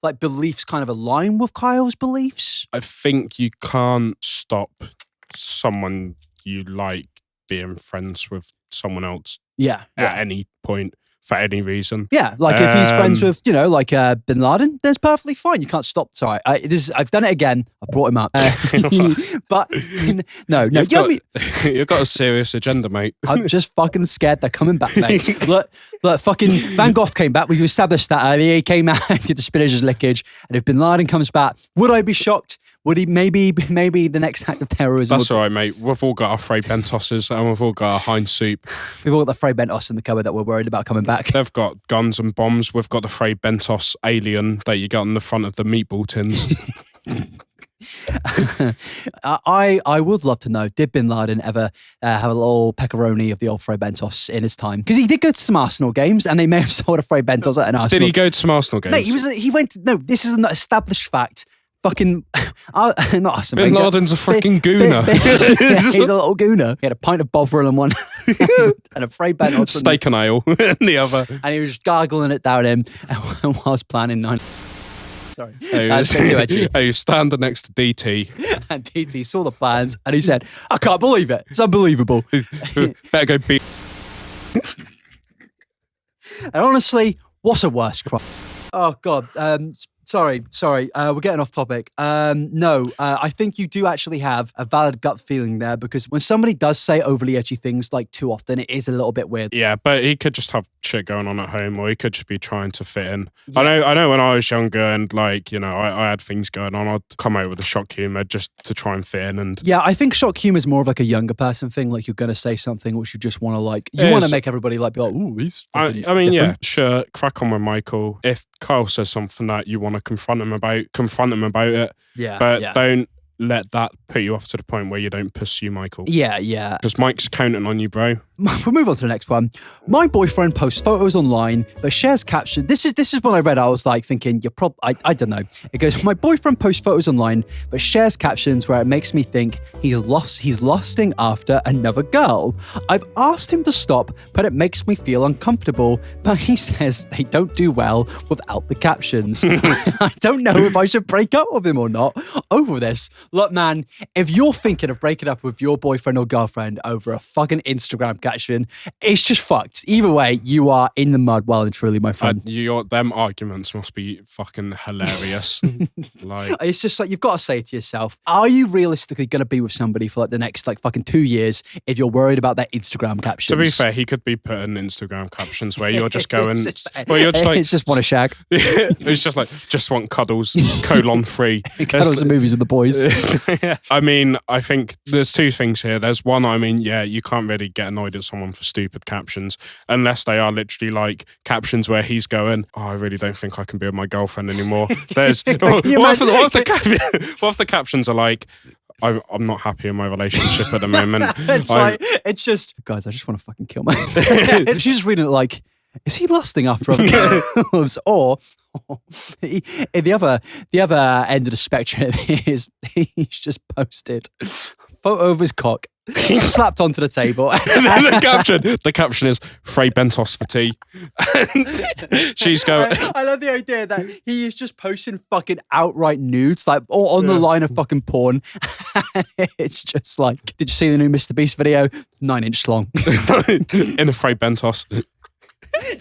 like beliefs kind of align with Kyle's beliefs. I think you can't stop someone you like being friends with someone else. Yeah. At any point. For any reason. Yeah, like if he's friends with, Bin Laden, that's perfectly fine. You can't stop. Sorry, I've done it again. I brought him up. But no. You've got a serious agenda, mate. I'm just fucking scared they're coming back, mate. Look, fucking Van Gogh came back. We established that earlier. He came out and did the spinach's lickage. And if Bin Laden comes back, would I be shocked? Would he maybe the next act of terrorism? That's all right, mate. We've all got our Frey Bentoses and we've all got our Heinz soup. We've all got the Frey Bentos in the cupboard that we're worried about coming back. They've got guns and bombs. We've got the Frey Bentos alien that you got on the front of the meatball tins. I would love to know, did Bin Laden ever have a little pepperoni of the old Frey Bentos in his time? Because he did go to some Arsenal games and they may have sold a Frey Bentos at an Arsenal. Did he go to some Arsenal games? Mate, he went to, no, this is an established fact. Fucking, not Arsenal. Bin Laden's a freaking gooner. He's a little gooner. He had a pint of Bovril in one and a Frey Bentos. Steak and ale in the other. And he was just gargling it down him whilst planning 9. Sorry. He was standing next to DT. And DT saw the plans and he said, I can't believe it. It's unbelievable. Better go beat. And honestly, what's a worse crime? Oh, God. Sorry. We're getting off topic. No, I think you do actually have a valid gut feeling there because when somebody does say overly edgy things like too often, it is a little bit weird. Yeah, but he could just have shit going on at home or he could just be trying to fit in. Yeah. I know when I was younger and I had things going on, I'd come out with a shock humour just to try and fit in. And yeah, I think shock humour is more of like a younger person thing. Like you're going to say something which you just want to you want to make everybody be like, ooh, he's I mean, yeah, sure, crack on with Michael. If Kyle says something that you want to confront him about it. Yeah. But don't let that put you off to the point where you don't pursue Michael. Yeah. Because Mike's counting on you, bro. We'll move on to the next one. My boyfriend posts photos online but shares captions. This is when I read it, I was like thinking, I don't know. It goes, my boyfriend posts photos online but shares captions where it makes me think he's lusting after another girl. I've asked him to stop, but it makes me feel uncomfortable. But he says they don't do well without the captions. I don't know if I should break up with him or not over this. Look, man, if you're thinking of breaking up with your boyfriend or girlfriend over a fucking Instagram caption. It's just fucked. Either way, you are in the mud well and truly, my friend. Them arguments must be fucking hilarious. It's just like, you've got to say to yourself, are you realistically going to be with somebody for like the next like fucking 2 years if you're worried about their Instagram captions? To be fair, he could be putting Instagram captions where you're just going, it's just want a shag. It's just like, just want cuddles, :3. Cuddles and movies with the boys. I mean, I think there's two things here. There's one, I mean, yeah, you can't really get annoyed at someone for stupid captions unless they are literally like captions where he's going, I really don't think I can be with my girlfriend anymore. There's what if the captions are like, I'm not happy in my relationship at the moment. It's just, guys, I just want to fucking kill myself. She's just reading it like, is he lusting after other girls? Or the other end of the spectrum is he's just posted a photo of his cock slapped onto the table. And then the caption is Frey Bentos for tea. And she's going. I love the idea that he is just posting fucking outright nudes, like on the line of fucking porn. And it's just like, did you see the new Mr. Beast video? 9-inch long. In a Frey Bentos.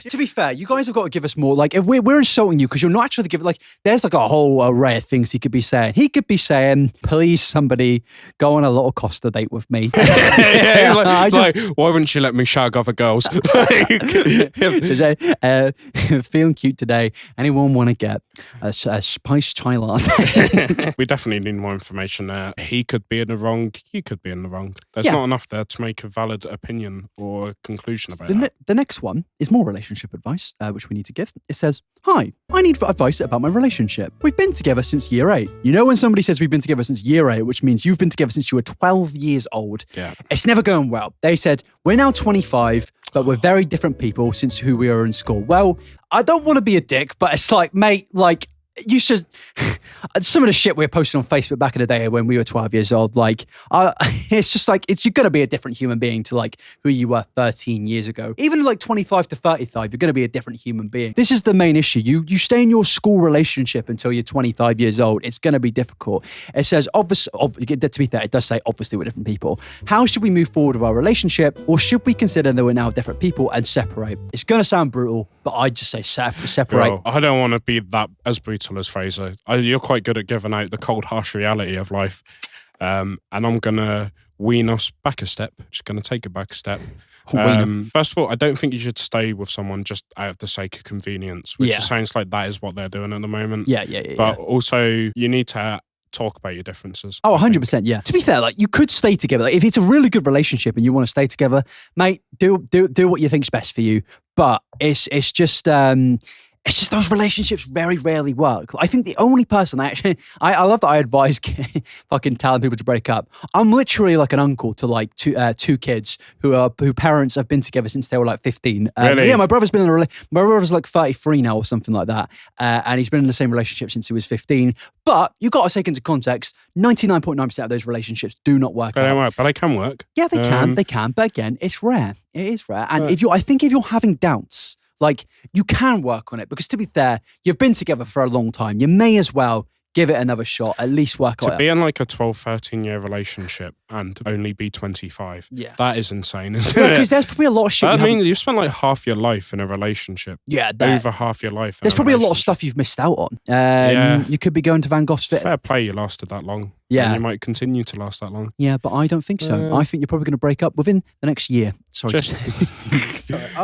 To be fair, you guys have got to give us more. Like, if we're insulting you because you're not actually giving. Like, there's like a whole array of things he could be saying. He could be saying, "Please, somebody, go on a little Costa date with me." Why wouldn't you let me shag other girls? Feeling cute today. Anyone want to get a spiced chai latte? We definitely need more information there. He could be in the wrong. You could be in the wrong. There's not enough there to make a valid opinion or a conclusion about it. The next one is more relationship advice, which we need to give. It says, "Hi, I need advice about my relationship. We've been together since year 8. You know when somebody says we've been together since year 8, which means you've been together since you were 12 years old. Yeah. It's never going well. They said, we're now 25, but we're very different people since who we were in school. Well, I don't want to be a dick, but it's like, mate, like, you should. Some of the shit we were posting on Facebook back in the day when we were 12 years old, like, it's just like, you're going to be a different human being to like who you were 13 years ago. Even like 25 to 35, you're going to be a different human being. This is the main issue. You stay in your school relationship until you're 25 years old. It's going to be difficult. It says, obviously, to be fair, it does say, obviously, we're different people. How should we move forward with our relationship? Or should we consider that we're now different people and separate? It's going to sound brutal, but I just say separate. Girl, I don't want to be that as brutal as Fraser. You're quite good at giving out the cold, harsh reality of life. And I'm going to wean us back a step. Just going to take it back a step. First of all, I don't think you should stay with someone just out of the sake of convenience, which sounds like that is what they're doing at the moment. Yeah. But also, you need to talk about your differences. Oh, 100%, yeah. To be fair, like, you could stay together. Like, if it's a really good relationship and you want to stay together, mate, do what you think's best for you. But it's just those relationships very rarely work. I think the only person I love that I advise fucking telling people to break up. I'm literally like an uncle to like two kids who parents have been together since they were like 15. Really? Yeah, my brother's been my brother's like 33 now or something like that, and he's been in the same relationship since he was 15. But you got to take into context, 99.9% of those relationships do not work out. But they can work. Yeah, they can. But again, it's rare. It is rare. And I think if you're having doubts, like, you can work on it, because to be fair, you've been together for a long time. You may as well give it another shot, at least work on it. To be in like a 12, 13-year relationship and only be 25, that is insane, isn't it? Because there's probably a lot of shit. I mean, you've spent like half your life in a relationship. Yeah. Over half your life. There's probably a lot of stuff you've missed out on. You could be going to Van Gogh's fit. Fair play, you lasted that long. Yeah. And you might continue to last that long. Yeah, but I don't think so. I think you're probably going to break up within the next year. Sorry.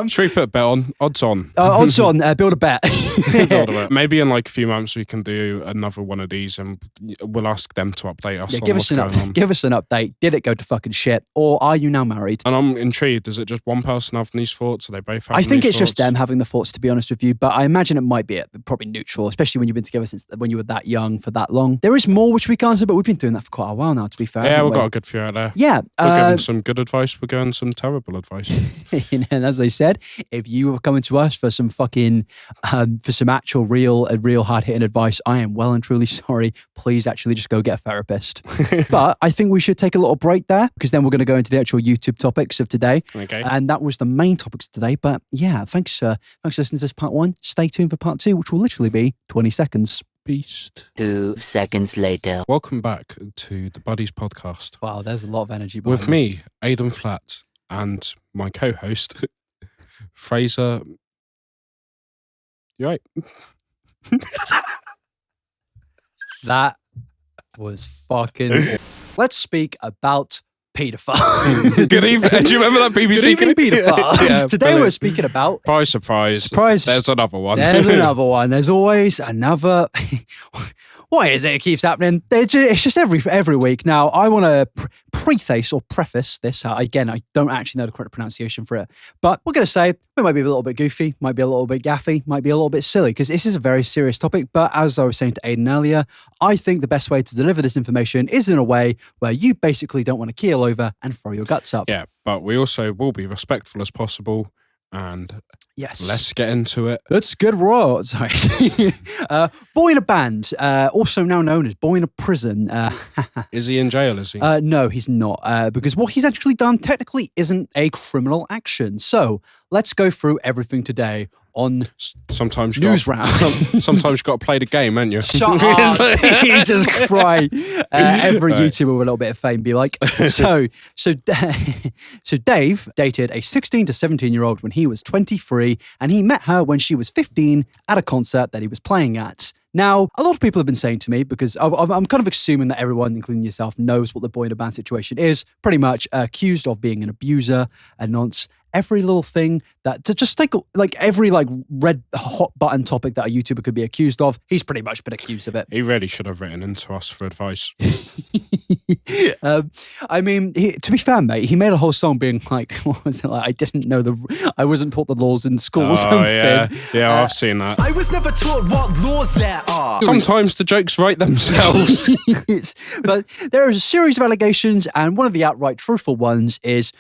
Should we put a bet on? Odds on. Odds on. Build a bet. Maybe in like a few months we can do another one of these and we'll ask them to update us. Give us an update. Did it go to fucking shit? Or are you now married? And I'm intrigued. Is it just one person having these thoughts? Are they both having I think it's thoughts? just them having the thoughts, to be honest with you. But I imagine it might be probably neutral, especially when you've been together since when you were that young for that long. There is more which we can't say, but we've been doing that for quite a while now, to be fair. Yeah, we've got a good few out there. Yeah. We're giving some good advice. We're giving some terrible advice. And as I said, if you are coming to us for some fucking, for some actual real hard-hitting advice, I am well and truly sorry. Please actually just go get a therapist. But I think we should take a little break there, because then we're going to go into the actual YouTube topics of today. Okay. And that was the main topics of today. But yeah, thanks for listening to this part 1. Stay tuned for part 2, which will literally be 20 seconds. Beast. 2 seconds later. Welcome back to the Buddies podcast. Wow, there's a lot of energy with me, Aidan Flat, and my co-host, Fraser. You right? That was fucking. Let's speak about paedophiles. Good evening. Do you remember that BBC? Good evening, paedophiles. Yeah, Today brilliant. we're speaking about. Surprise. There's another one. There's another one. There's always another. What is it? It keeps happening. It's just every week. Now, I want to preface this. Again, I don't actually know the correct pronunciation for it. But we're going to say we might be a little bit goofy, might be a little bit gaffy, might be a little bit silly, because this is a very serious topic. But as I was saying to Aidan earlier, I think the best way to deliver this information is in a way where you basically don't want to keel over and throw your guts up. Yeah, but we also will be respectful as possible. And yes, let's get into it. Let's get raw. Sorry. Boyinaband, also now known as Boyina Prison. Is he in jail, is he? No, he's not. Because what he's actually done technically isn't a criminal action. So let's go through everything today on sometimes you News Round. Sometimes you've got to play the game, haven't you? Shut up. Jesus Christ. Every YouTuber with a little bit of fame be like. So Dave dated a 16 to 17-year-old when he was 23, and he met her when she was 15 at a concert that he was playing at. Now, a lot of people have been saying to me, because I'm kind of assuming that everyone, including yourself, knows what the Boyinaband situation is, pretty much accused of being an abuser, a nonce, every little thing that, to just take like every like red hot button topic that a YouTuber could be accused of, he's pretty much been accused of it. He really should have written into us for advice. I mean, to be fair, mate, he made a whole song being like, what was it like? I wasn't taught the laws in school or something. Yeah, I've seen that. I was never taught what laws there are. Sometimes the jokes write themselves. But there is a series of allegations, and one of the outright truthful ones is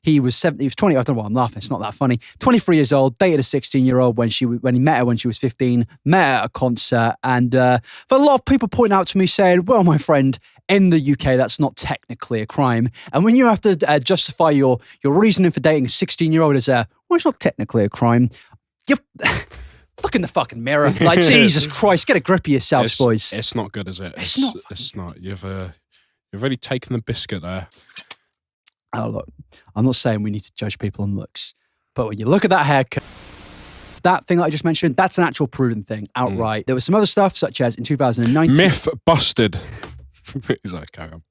he was 20. I don't know why I'm laughing. It's not that funny. 23 years old, dated a 16-year-old when he met her when she was 15, met her at a concert, and for a lot of people pointing out to me saying, well, my friend, in the UK, that's not technically a crime. And when you have to justify your reasoning for dating a 16-year-old as well, it's not technically a crime. Yep. Look in the fucking mirror. Like, Jesus Christ, get a grip of yourselves, boys. It's not good, is it? It's not. It's not. You've really taken the biscuit there. Oh, look, I'm not saying we need to judge people on looks, but when you look at that haircut, that thing that I just mentioned, that's an actual proven thing, outright. There was some other stuff, such as in 2019. Myth busted. He's like, carry on.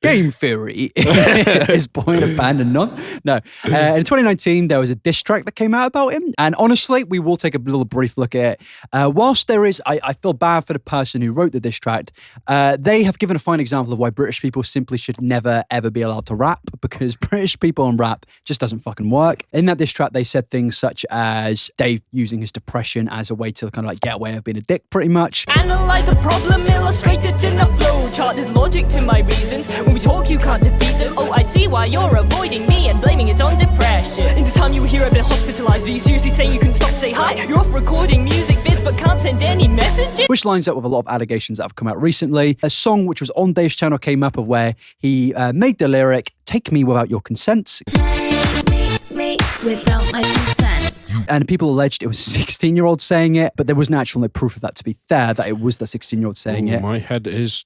Game theory is Boyinaband and not. No. In 2019, there was a diss track that came out about him. And honestly, we will take a little brief look at it. Whilst there is, I feel bad for the person who wrote the diss track, they have given a fine example of why British people simply should never, ever be allowed to rap, because British people on rap just doesn't fucking work. In that diss track, they said things such as Dave using his depression as a way to kind of like get away with being a dick, pretty much. Analyze the problem, illustrate it in a flow chart. There's logic to my reasons. When we talk, you can't defeat them. Oh, I see why you're avoiding me and blaming it on depression. In the time you were here, I've been hospitalized. Are you seriously saying you can stop, say hi? You're off recording music vids but can't send any messages? Which lines up with a lot of allegations that have come out recently. A song which was on Dave's channel came up of where he made the lyric, "Take me without your consent." Take me without my consent. And people alleged it was a 16-year-old saying it, but there wasn't actual proof of that, to be fair, that it was the 16-year-old saying it. My head is...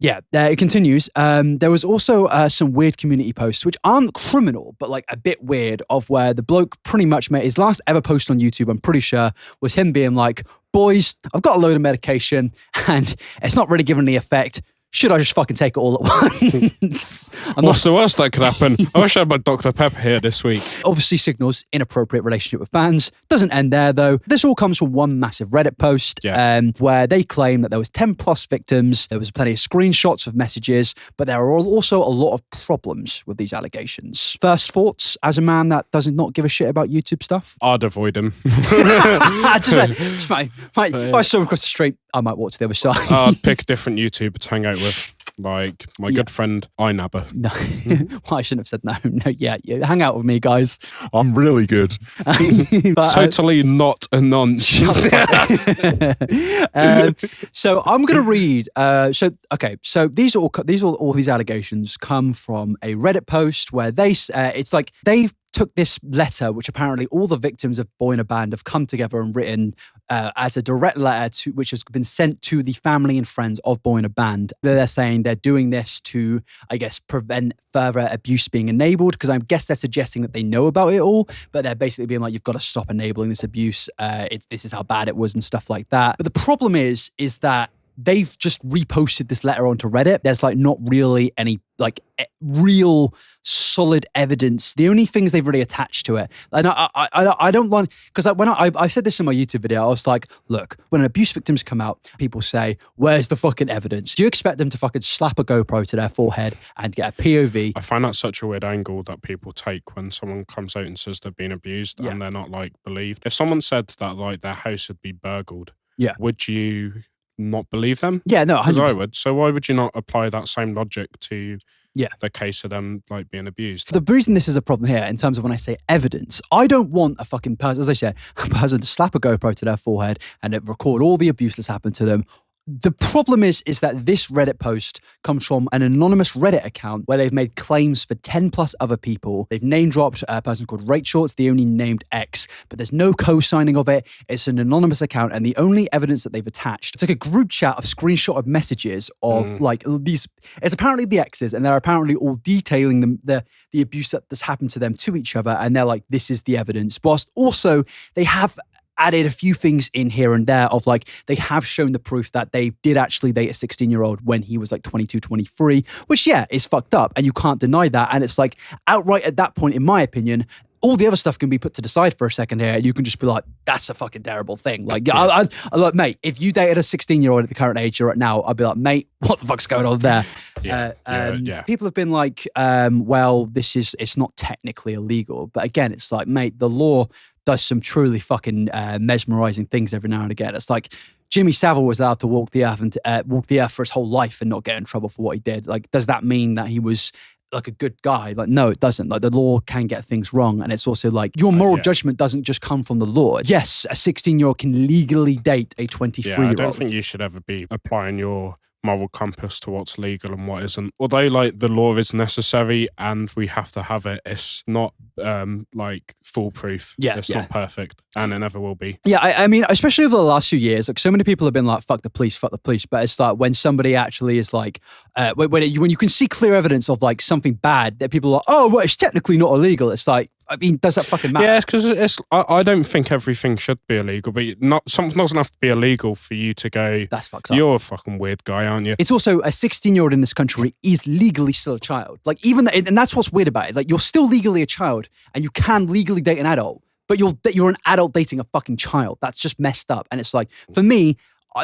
Yeah, it continues. There was also some weird community posts, which aren't criminal, but like a bit weird, of where the bloke pretty much made his last ever post on YouTube, I'm pretty sure, was him being like, boys, I've got a load of medication and it's not really giving the effect. Should I just fucking take it all at once? What's the worst that could happen? I wish I had my Dr. Pepper here this week. Obviously signals inappropriate relationship with fans. Doesn't end there though. This all comes from one massive Reddit post where they claim that there was 10 plus victims. There was plenty of screenshots of messages, but there are also a lot of problems with these allegations. First thoughts as a man that does not give a shit about YouTube stuff? I'd avoid him. If I saw him across the street, I might walk to the other side. I'd pick a different YouTuber to hang out with, like my good friend iNabber. No, well, I shouldn't have said no. No, yeah, hang out with me, guys. I'm really good. But, totally not a nonce. So I'm going to read. So these allegations come from a Reddit post where it's like Dave took this letter, which apparently all the victims of Boyinaband have come together and written as a direct letter which has been sent to the family and friends of Boyinaband. They're saying they're doing this to, I guess, prevent further abuse being enabled, because I guess they're suggesting that they know about it all, but they're basically being like, you've got to stop enabling this abuse. This is how bad it was and stuff like that. But the problem is that they've just reposted this letter onto Reddit. There's like not really any like real solid evidence. The only things they've really attached to it, and I don't want, because when I said this in my YouTube video, I was like, look, when abuse victims come out, people say, where's the fucking evidence? Do you expect them to fucking slap a GoPro to their forehead and get a POV? I find that such a weird angle that people take when someone comes out and says they've been abused and they're not like believed. If someone said that like their house would be burgled, would you not believe them? Yeah, no, 100%. Because I would. So why would you not apply that same logic to the case of them like being abused? The reason this is a problem here, in terms of when I say evidence, I don't want a fucking person, as I said, a person to slap a GoPro to their forehead and record all the abuse that's happened to them. The problem is that this Reddit post comes from an anonymous Reddit account where they've made claims for 10 plus other people. They've name dropped a person called Rachel. It's the only named X, but there's no co-signing of it. It's an anonymous account, and the only evidence that they've attached, it's like a group chat of screenshotted messages of like these, it's apparently the X's, and they're apparently all detailing the abuse that's happened to them to each other, and they're like, this is the evidence. Whilst also they have added a few things in here and there of like, they have shown the proof that they did actually date a 16-year-old when he was like 22, 23, which is fucked up, and you can't deny that. And it's like, outright at that point, in my opinion, all the other stuff can be put to the side for a second here. You can just be like, that's a fucking terrible thing. Like, I like, mate, if you dated a 16-year-old at the current age you're at now, I'd be like, mate, what the fuck's going on there? People have been like, well, it's not technically illegal. But again, it's like, mate, the law does some truly fucking mesmerizing things every now and again. It's like Jimmy Savile was allowed to walk the earth for his whole life and not get in trouble for what he did. Like, does that mean that he was like a good guy? Like, no, it doesn't. Like, the law can get things wrong, and it's also like your moral judgment doesn't just come from the law. Yes, a 16-year-old can legally date a 23-year-old. I don't think you should ever be applying your moral compass to what's legal and what isn't. Although like the law is necessary and we have to have it, it's not like foolproof. It's not perfect, and it never will be. I mean, especially over the last few years, like so many people have been like, fuck the police, but it's like when somebody actually is like when you can see clear evidence of like something bad, that people are like, oh well, it's technically not illegal. It's like, I mean, does that fucking matter? Yeah, because I don't think everything should be illegal, but something doesn't have to be illegal for you to go, that's fucked up. You're a fucking weird guy, aren't you? It's also, a 16-year-old in this country is legally still a child. Like, even and that's what's weird about it. Like, you're still legally a child, and you can legally date an adult, but you're an adult dating a fucking child. That's just messed up. And it's like, for me,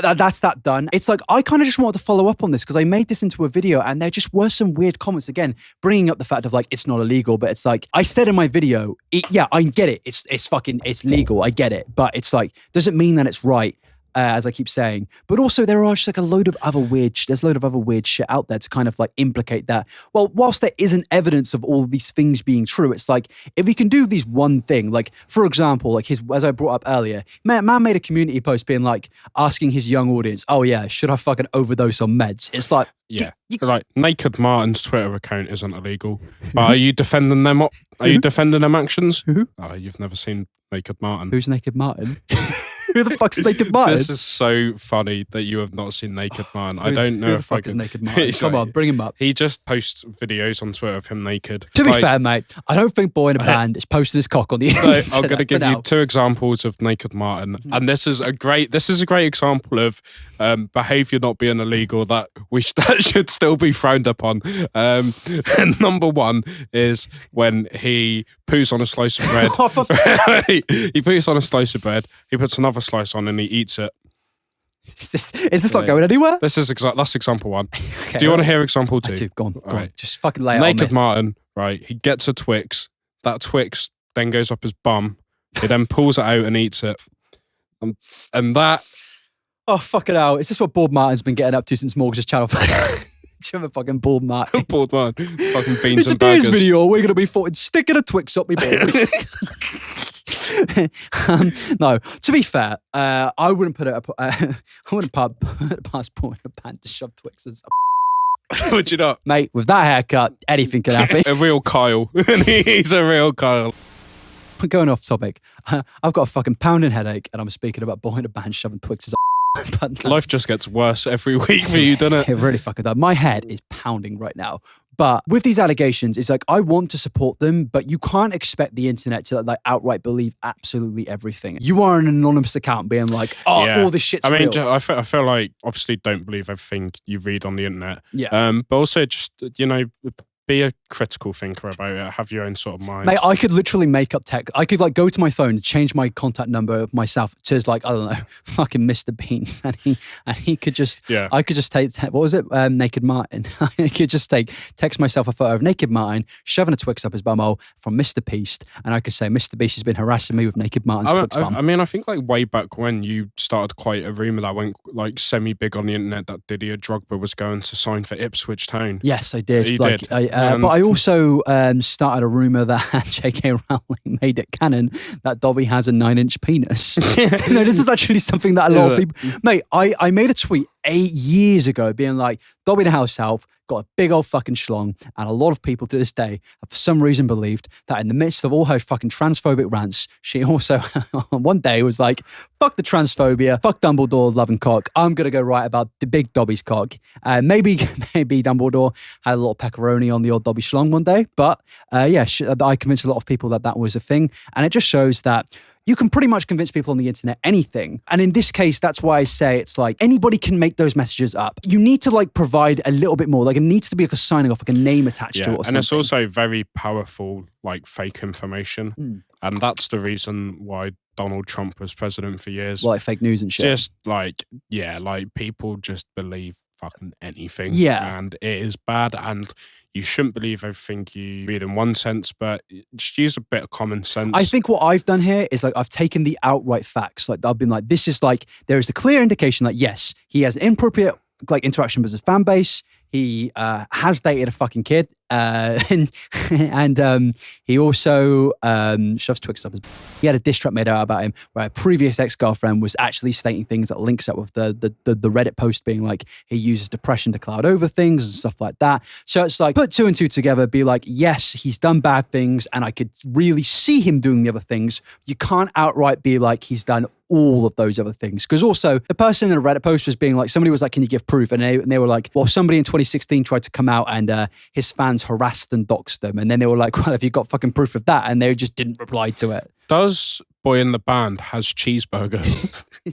that's that done. It's like, I kind of just wanted to follow up on this because I made this into a video and there just were some weird comments, again, bringing up the fact of like, it's not illegal, but it's like, I said in my video, I get it. It's legal. I get it. But it's like, doesn't mean that it's right. As I keep saying, but also there are just like a load of other weird shit out there to kind of like implicate that. Well, whilst there isn't evidence of all of these things being true, it's like, if we can do these one thing, like for example, like as I brought up earlier, man made a community post being like, asking his young audience, oh yeah, should I fucking overdose on meds? It's like, like Naked Martin's Twitter account isn't illegal, but are you defending them? Are you defending them actions? Oh, you've never seen Naked Martin. Who's Naked Martin? Who the fuck's Naked Martin? This is so funny that you have not seen Naked Martin. I don't know if I can. Naked Martin? Come on, bring him up. He just posts videos on Twitter of him naked. To be fair, mate, I don't think Boyinaband is posting his cock on the internet. So I'm going to give you two examples of Naked Martin, and this is a great example of behaviour not being illegal that should still be frowned upon. And number one is when he poos on a slice of bread. He poos on a slice of bread. He puts another slice on and he eats it. Is this not going anywhere? That's example one. Okay, do you want to hear example two? I do. Go on. Just fucking lay it on me. Naked Martin, right? He gets a Twix. That Twix then goes up his bum. He then pulls it out and eats it. And that... Oh, fucking hell. Is this what Bob Martin's been getting up to since Morgan's channel? Do you remember fucking Bald Martin? Bald Martin. Fucking beans and burgers. In today's video, we're going to be fucking sticking a Twix up my ball. No, to be fair, I wouldn't put it up. I wouldn't put it past Boyinaband to shove Twixes up. Would you not? Mate, with that haircut, anything can happen. A real Kyle. He's a real Kyle. Going off topic, I've got a fucking pounding headache and I'm speaking about Boyinaband shoving Twixes up. Life just gets worse every week for you, doesn't it? It really fucking does. My head is pounding right now. But with these allegations, it's like, I want to support them, but you can't expect the internet to like outright believe absolutely everything. You are an anonymous account being like, all this shit's real. I feel like, obviously, don't believe everything you read on the internet. Yeah. But also just, be a critical thinker about it. Have your own sort of mind. Mate, I could literally make up text. I could like go to my phone, change my contact number of myself to like, I don't know, fucking Mr. Beans, and he could just, I could just take, what was it, Naked Martin. I could just text myself a photo of Naked Martin shoving a Twix up his bumhole from Mr. Beast, and I could say Mr. Beast has been harassing me with Naked Martin's Twix bum. I mean, I think like way back when you started quite a rumor that went like semi big on the internet that Didier Drogba was going to sign for Ipswich Town. Yes, I did. You like, did. But I also started a rumour that J.K. Rowling made it canon that Dobby has a 9-inch penis. No, this is actually something that a lot of people... Mate, I made a tweet 8 years ago being like, Dobby the house elf got a big old fucking schlong, and a lot of people to this day have for some reason believed that in the midst of all her fucking transphobic rants, she also one day was like, fuck the transphobia, fuck Dumbledore's loving cock, I'm gonna go write about the big Dobby's cock. Maybe Dumbledore had a little pepperoni on the old Dobby schlong one day, but I convinced a lot of people that was a thing, and it just shows that you can pretty much convince people on the internet anything. And in this case, that's why I say it's like anybody can make those messages up. You need to like provide a little bit more. Like it needs to be like a signing off, like a name attached to it or something. And it's also very powerful, like fake information. And that's the reason why Donald Trump was president for years. Like fake news and shit. Just like, like people just believe fucking anything. Yeah. And it is bad, and you shouldn't believe everything you read in one sense, but just use a bit of common sense. I think what I've done here is like I've taken the outright facts. Like I've been like, this is like, there is a clear indication that yes, he has inappropriate like interaction with his fan base. He has dated a fucking kid, and he also shoves Twix up his. He had a diss track made out about him, where a previous ex-girlfriend was actually stating things that links up with the Reddit post being like he uses depression to cloud over things and stuff like that. So it's like put two and two together, be like, yes, he's done bad things, and I could really see him doing the other things. You can't outright be like he's done all of those other things, because also the person in a Reddit post was being like, somebody was like, can you give proof? And they were like, well, somebody in 2016 tried to come out and his fans harassed and doxed them, and then they were like, well, have you got fucking proof of that? And they just didn't reply to it. Does Boyinaband has cheeseburger?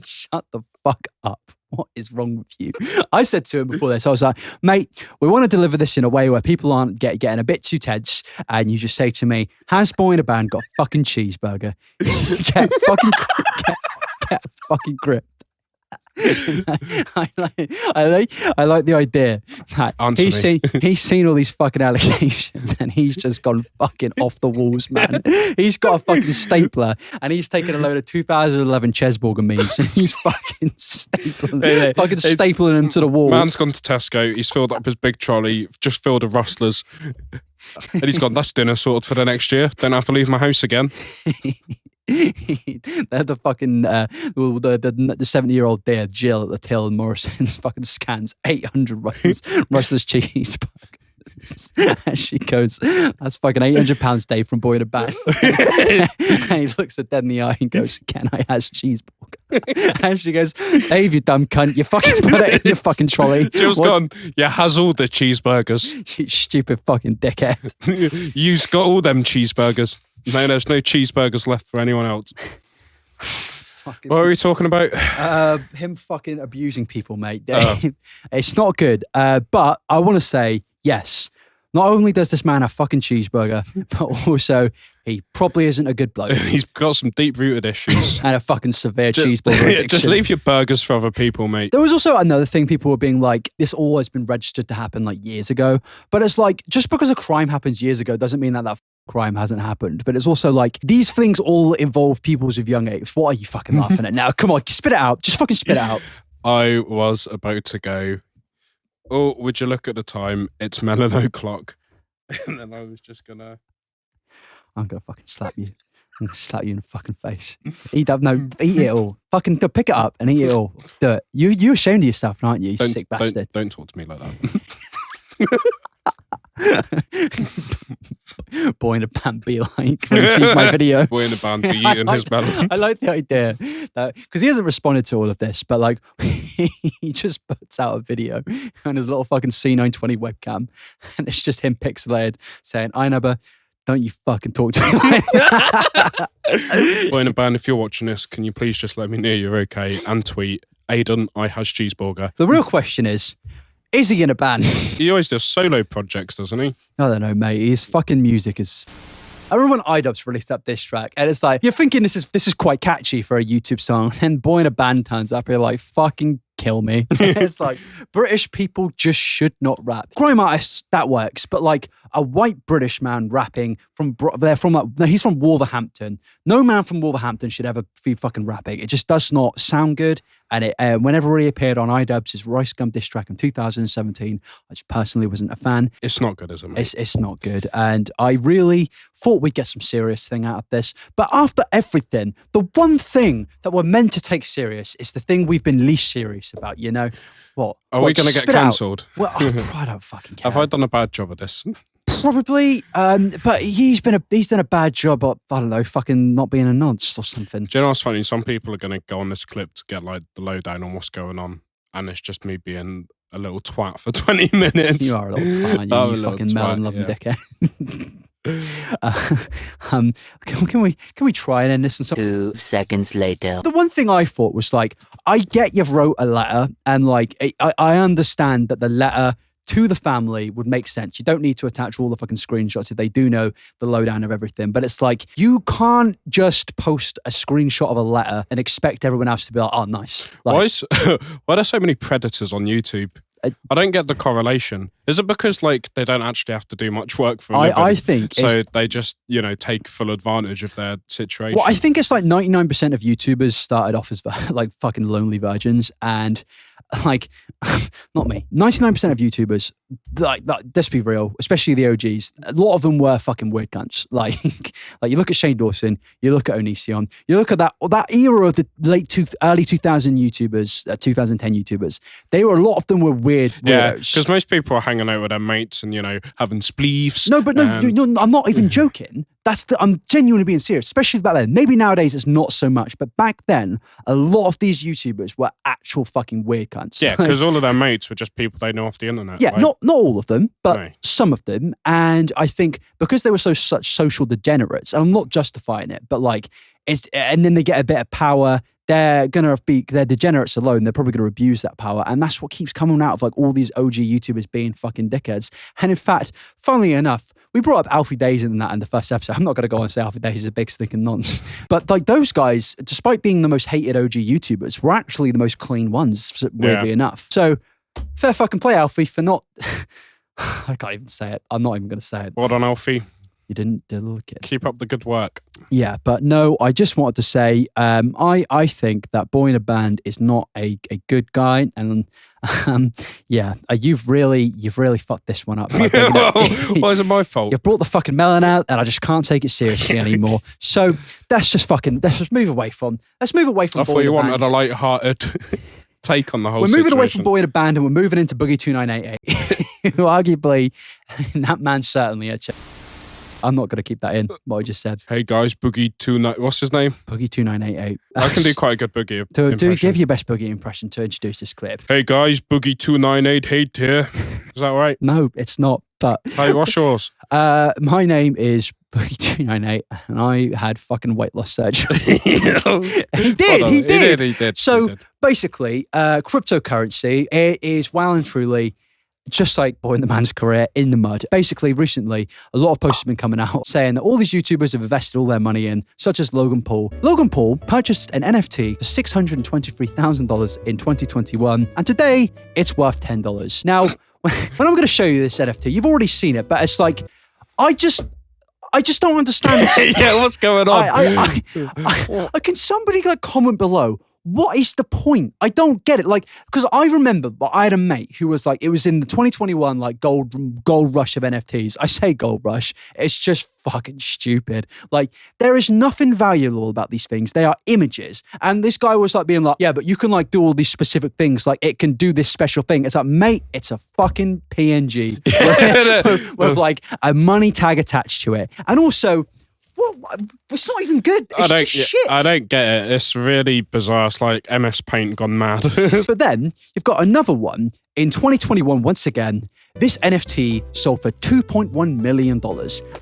Shut the fuck up. What is wrong with you? I said to him before this, I was like, mate, we want to deliver this in a way where people aren't getting a bit too tense, and you just say to me, has Boyinaband got a fucking cheeseburger? Get a fucking grip. I like the idea that he's seen all these fucking allegations and he's just gone fucking off the walls, man. He's got a fucking stapler and he's taken a load of 2011 Chesburger memes and he's fucking stapling them to the wall. Man's gone to Tesco, he's filled up his big trolley, just filled with rustlers, and he's gone, that's dinner sorted for the next year, don't have to leave my house again. The fucking the 70-year-old there, Jill at the till and Morrison's fucking scans 800 Russell's cheeseburgers. And she goes, that's fucking £800 day from Boyinaband. And he looks at Dad in the eye and goes, can I have cheeseburger? And she goes, Dave, you dumb cunt, you fucking put it in your fucking trolley. Jill's gone, yeah, has all the cheeseburgers. You stupid fucking dickhead. You've got all them cheeseburgers. No, there's no cheeseburgers left for anyone else. What are we talking about? Him fucking abusing people, mate. It's not good. But I want to say, yes, not only does this man have fucking cheeseburger, but also he probably isn't a good bloke. He's got some deep-rooted issues. And a fucking severe cheeseburger addiction. Just leave your burgers for other people, mate. There was also another thing, people were being like, this all has been registered to happen like years ago. But it's like, just because a crime happens years ago doesn't mean that crime hasn't happened. But it's also like, these things all involve peoples of young age. What are you fucking laughing at now? Come on, spit it out. Just fucking spit it out. I was about to go, oh, would you look at the time? It's melon o'clock. And then I was just gonna... I'm gonna fucking slap you. I'm gonna slap you in the fucking face. Eat it all. Fucking pick it up and eat it all. Do it. You ashamed of yourself, aren't you? You sick bastard. Don't talk to me like that. Boyinaband be like when he sees my video. Boyinaband be eating his melon. I like the idea because he hasn't responded to all of this, but like he just puts out a video on his little fucking C920 webcam, and it's just him pixelated saying, "iNabber, don't you fucking talk to me like that." Boyinaband, if you're watching this, can you please just let me know you're okay and tweet Aidan, I has cheeseburger. The real question is he in a band? He always does solo projects, doesn't he? I don't know, mate. His fucking music is... I remember when iDubbbz released that diss track, and it's like, you're thinking this is quite catchy for a YouTube song, and Boyinaband turns up, you're like, fucking kill me. It's like, British people just should not rap. Grime artists, that works, but like a white British man rapping he's from Wolverhampton. No man from Wolverhampton should ever be fucking rapping. It just does not sound good. And it, whenever he appeared on iDubbbz's Rice Gum diss track in 2017, I just personally wasn't a fan. It's not good, is it, mate? It's not good. And I really thought we'd get some serious thing out of this. But after everything, the one thing that we're meant to take serious is the thing we've been least serious about, you know? What? Are we going to get cancelled? Well, I don't fucking care. Have I done a bad job of this? Probably, but he's done a bad job at, I don't know, fucking not being a nonce or something. Do you know what's funny? Some people are going to go on this clip to get like the lowdown on what's going on, and it's just me being a little twat for 20 minutes. You are a little twat, you fucking melon-loving dickhead. Can we try and end this? 2 seconds later. The one thing I thought was like, I get you've wrote a letter, and like I understand that the letter to the family would make sense. You don't need to attach all the fucking screenshots if they do know the lowdown of everything. But it's like, you can't just post a screenshot of a letter and expect everyone else to be like, oh, nice. Like, why are there so many predators on YouTube? I don't get the correlation. Is it because like they don't actually have to do much work for a living? I think so. They just take full advantage of their situation. Well, I think it's like 99% of YouTubers started off as like fucking lonely virgins, and like not me. 99% of YouTubers, like let's be real, especially the OGs. A lot of them were fucking weird cunts. Like you look at Shane Dawson, you look at Onision, you look at that era of the early 2000 YouTubers, 2010 YouTubers. A lot of them were weird. Yeah, because most people are hanging out with their mates and having spleefs. No, but no, I'm not even joking. I'm genuinely being serious, especially back then. Maybe nowadays it's not so much, but back then, a lot of these YouTubers were actual fucking weird cunts. Yeah, because all of their mates were just people they know off the internet. Yeah, right? not all of them, but some of them. And I think because they were such social degenerates, and I'm not justifying it, but like, and then they get a bit of power. They're degenerates alone. They're probably going to abuse that power. And that's what keeps coming out of like all these OG YouTubers being fucking dickheads. And in fact, funnily enough, we brought up Alfie Days in the first episode. I'm not going to go on and say Alfie Days is a big stinking nonce. But like those guys, despite being the most hated OG YouTubers, were actually the most clean ones, weirdly enough. So fair fucking play, Alfie, for not... I can't even say it. I'm not even going to say it. Well done, Alfie. You didn't look it. Keep up the good work. Yeah, but no, I just wanted to say, I think that Boyinaband is not a good guy, and you've really fucked this one up. Why is it my fault? You've brought the fucking melon out, and I just can't take it seriously anymore. So let's just move away from. Let's move away from. I thought you wanted a light-hearted take on the whole. We're moving situation. away from Boyinaband, and we're moving into Boogie2988, who arguably, that man's certainly a. I'm not going to keep that in, what I just said. Hey guys, Boogie29... What's his name? Boogie2988. I can do quite a good Boogie impression. Do give your best Boogie impression to introduce this clip. Hey guys, Boogie2988 here. Is that right? No, it's not, but... Hey, what's yours? My name is Boogie298, and I had fucking weight loss surgery. He did. So basically, cryptocurrency, it is well and truly... just like Boyinaband's career in the mud. Basically, recently, a lot of posts have been coming out saying that all these YouTubers have invested all their money in, such as Logan Paul. Logan Paul purchased an NFT for $623,000 in 2021, and today it's worth $10. Now, when I'm going to show you this NFT, you've already seen it, but it's like, I just don't understand this. Yeah, what's going on? Can somebody comment below? what is the point? I don't get it. Like, because I remember, I had a mate who was like, it was in the 2021 like gold rush of NFTs. I say gold rush. It's just fucking stupid. Like, there is nothing valuable about these things. They are images. And this guy was like being like, yeah, but you can like do all these specific things. Like, it can do this special thing. It's like, mate, it's a fucking PNG with like a money tag attached to it. And also, well, it's not even good. It's just shit. I don't get it. It's really bizarre. It's like MS Paint gone mad. But then you've got another one in 2021. Once again, this NFT sold for $2.1 million.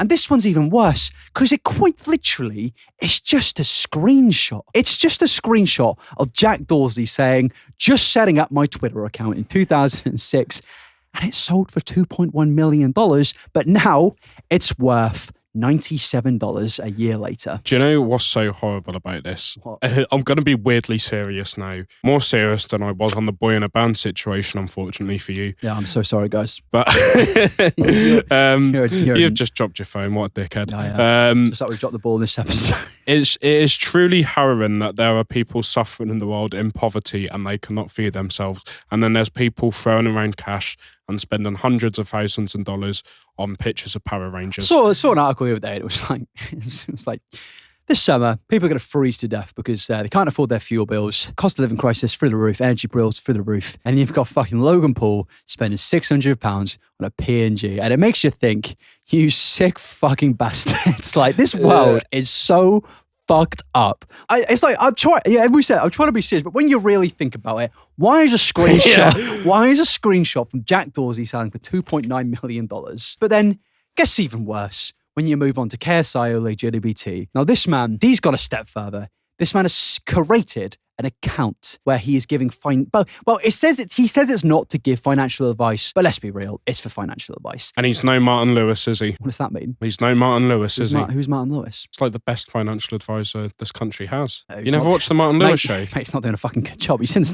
And this one's even worse because it quite literally is just a screenshot. It's just a screenshot of Jack Dorsey saying, just setting up my Twitter account in 2006. And it sold for $2.1 million. But now it's worth $97 a year later. Do you know what's so horrible about this? What? I'm going to be weirdly serious now. More serious than I was on the Boyinaband situation, unfortunately for you. Yeah, I'm so sorry, guys. But you've just dropped your phone. What a dickhead. Just like we dropped the ball in this episode. It is truly harrowing that there are people suffering in the world in poverty and they cannot feed themselves. And then there's people throwing around cash and spending hundreds of thousands of dollars on pictures of Power Rangers. I saw an article the other day. It was like this summer, people are going to freeze to death because they can't afford their fuel bills. Cost of living crisis through the roof. Energy bills through the roof. And you've got fucking Logan Paul spending £600 on a PNG. And it makes you think, you sick fucking bastards. Like, this world is so fucked up. It's like, I'm trying to be serious, but when you really think about it, why is a screenshot? Why is a screenshot from Jack Dorsey selling for $2.9 million? But then, gets even worse when you move on to KSi and LGBT. Now, this man, he's gone a step further. This man has created an account where he is giving he says it's not to give financial advice, but let's be real, it's for financial advice. And he's no Martin Lewis, is he? What does that mean? He's no Martin Lewis, is he? Who's Martin Lewis? It's like the best financial advisor this country has. You never watched the Martin Lewis show? Mate, it's not doing a fucking good job. He's in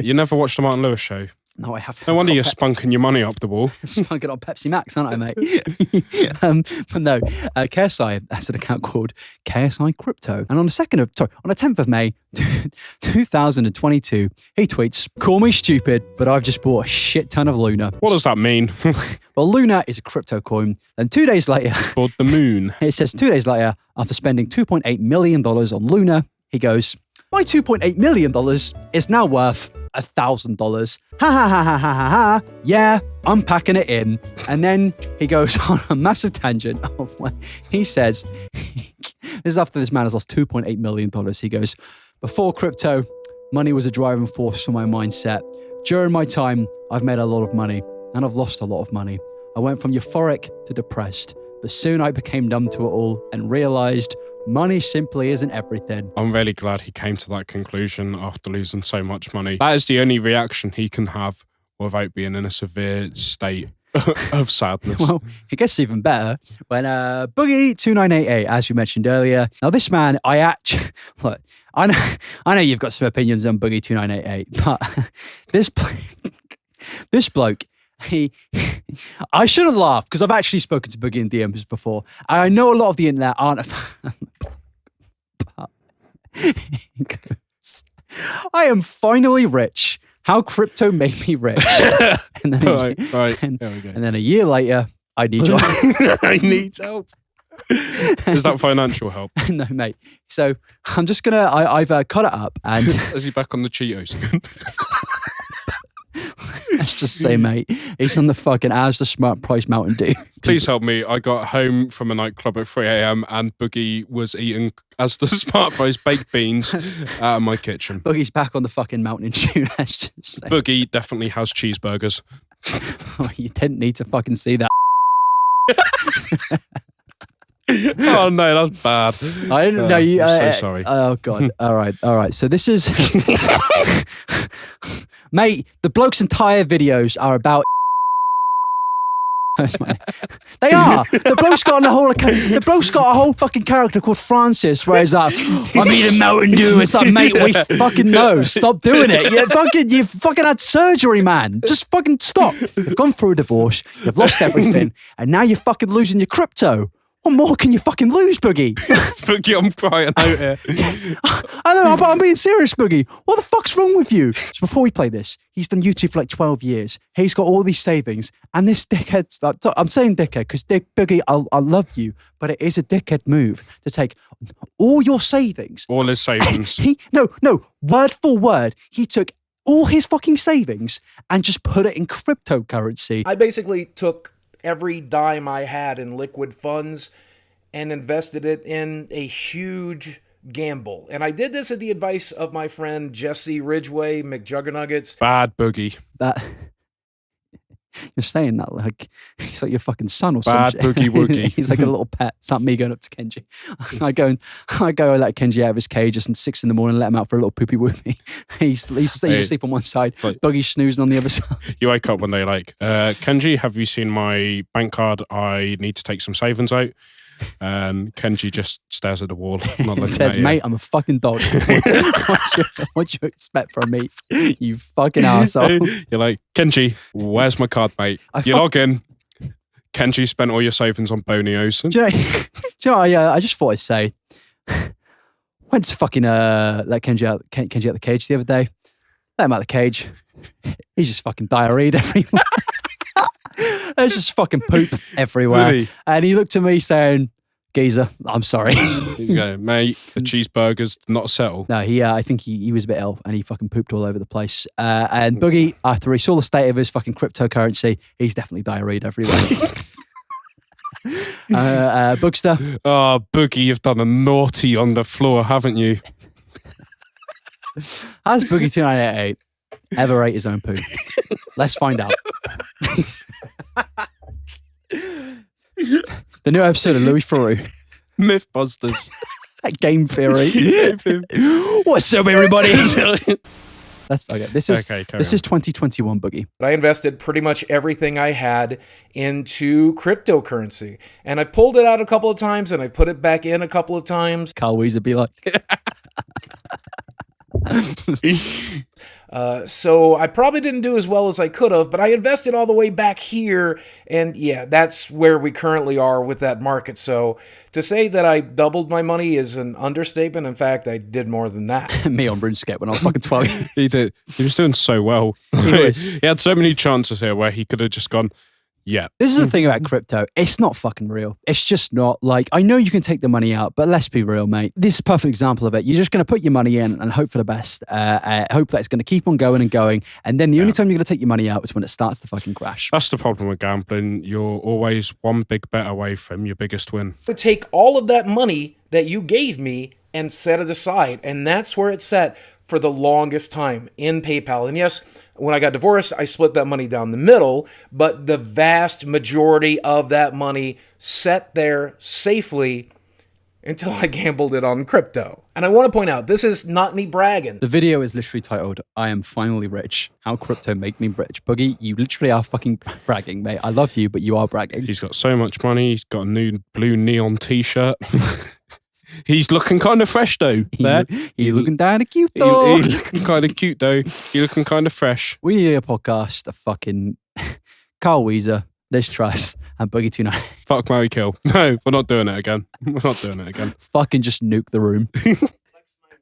You never watched the Martin Lewis show? No, I haven't. No wonder you're spunking your money up the wall. Spunking on Pepsi Max, aren't I, mate? But no, KSi has an account called KSi Crypto. And on the 10th of May, 2022, he tweets, "Call me stupid, but I've just bought a shit ton of Luna." What does that mean? Well, Luna is a crypto coin. Then 2 days later... Called the moon. It says 2 days later, after spending $2.8 million on Luna, he goes, "My $2.8 million is now worth $1,000. Ha ha ha ha ha ha ha. Yeah, I'm packing it in." And then he goes on a massive tangent of when he says, this is after this man has lost $2.8 million. He goes, "Before crypto, money was a driving force for my mindset. During my time, I've made a lot of money and I've lost a lot of money. I went from euphoric to depressed, but soon I became numb to it all and realized money simply isn't everything." I'm really glad he came to that conclusion after losing so much money. That is the only reaction he can have without being in a severe state of sadness. Well, it gets even better when Boogie2988, as we mentioned earlier. Now, this man, look, I know you've got some opinions on Boogie2988, but this bloke, I shouldn't laugh because I've actually spoken to Boogie in DMs before. I know a lot of the internet aren't a fan. But he goes, "I am finally rich. How crypto made me rich." And then and then a year later, "I need your I need help." Is that financial help? No, mate. So I'm just gonna. I've cut it up, and is he back on the Cheetos again? Let's just say, mate, he's on the fucking As the Smart Price Mountain Dew. Please help me. I got home from a nightclub at 3 a.m. and Boogie was eating As the Smart Price baked beans out of my kitchen. Boogie's back on the fucking Mountain Dew. Let's just say. Boogie definitely has cheeseburgers. Oh, you didn't need to fucking see that. Oh no, that's bad. I didn't know you. I'm so sorry. Oh god. All right. So this is, mate. The bloke's entire videos are about. They are. The bloke's got a whole fucking character called Francis, where he's like, "I'm eating Mountain Dew." It's like, mate, we fucking know. Stop doing it. You fucking had surgery, man. Just fucking stop. You've gone through a divorce. You've lost everything, and now you're fucking losing your crypto. What more can you fucking lose, Boogie? Boogie, I'm crying out here. I know, but I'm being serious, Boogie. What the fuck's wrong with you? So before we play this, he's done YouTube for like 12 years. He's got all these savings, and this dickhead, I'm saying dickhead because Boogie, I love you, but it is a dickhead move to take all your savings. All his savings. No, word for word, he took all his fucking savings and just put it in cryptocurrency. I basically took every dime I had in liquid funds and invested it in a huge gamble. And I did this at the advice of my friend Jesse Ridgway, McJuggernuggets. Bad Boogie. You're saying that like he's like your fucking son or Bad something. Boogie Woogie. He's like a little pet. It's not me going up to Kenji. I go and let Kenji out of his cage just at 6 a.m. and let him out for a little poopy whoopie. He's asleep on one side, Boogie's snoozing on the other side. You wake up one day like, Kenji, have you seen my bank card? I need to take some savings out. And Kenji just stares at the wall. It says, mate, I'm a fucking dog. What you expect from me, you fucking asshole? You're like, Kenji, where's my card, mate? You log in. Kenji spent all your savings on Bonios. Do you know I just thought I'd say, went to fucking let Kenji out the cage the other day. Let him out the cage. He's just fucking diarrheaed everywhere. There's just fucking poop everywhere. Really? And he looked at me saying, geezer, I'm sorry. You go, mate, the cheeseburgers not settle. No, I think he was a bit ill and he fucking pooped all over the place. And Boogie, after he saw the state of his fucking cryptocurrency, he's definitely diarrheaed everywhere. Boogster. Oh, Boogie, you've done a naughty on the floor, haven't you? Has Boogie2988 ever ate his own poop? Let's find out. The new episode of Louis Theroux. Mythbusters. Game theory. What's up, everybody? That's okay. This is 2021 Boogie. I invested pretty much everything I had into cryptocurrency. And I pulled it out a couple of times and I put it back in a couple of times. Carl Weezer be like. So I probably didn't do as well as I could have, but I invested all the way back here. And yeah, that's where we currently are with that market. So to say that I doubled my money is an understatement. In fact, I did more than that. Me on RuneScape when I was fucking 12. He did. He was doing so well. He had so many chances here where he could have just gone, yeah. This is the thing about crypto. It's not fucking real. It's just not. Like, I know you can take the money out, but let's be real, mate. This is a perfect example of it. You're just going to put your money in and hope for the best. Hope that it's going to keep on going and going. And then the only time you're going to take your money out is when it starts to fucking crash. That's the problem with gambling. You're always one big bet away from your biggest win. To take all of that money that you gave me and set it aside. And that's where it's set for the longest time in PayPal. And yes, when I got divorced, I split that money down the middle, but the vast majority of that money sat there safely until I gambled it on crypto. And I want to point out, this is not me bragging. The video is literally titled, I am finally rich. How crypto make me rich. Boogie, you literally are fucking bragging, mate. I love you, but you are bragging. He's got so much money. He's got a new blue neon t-shirt. He's looking kind of fresh though. He's looking kind of cute though. He's looking kind of cute though. He's looking kind of fresh. We need a podcast of fucking Carl Weezer, Liz Truss, and Boogie29. Fuck, marry, kill. No, we're not doing it again. We're not doing it again. Fucking just nuke the room.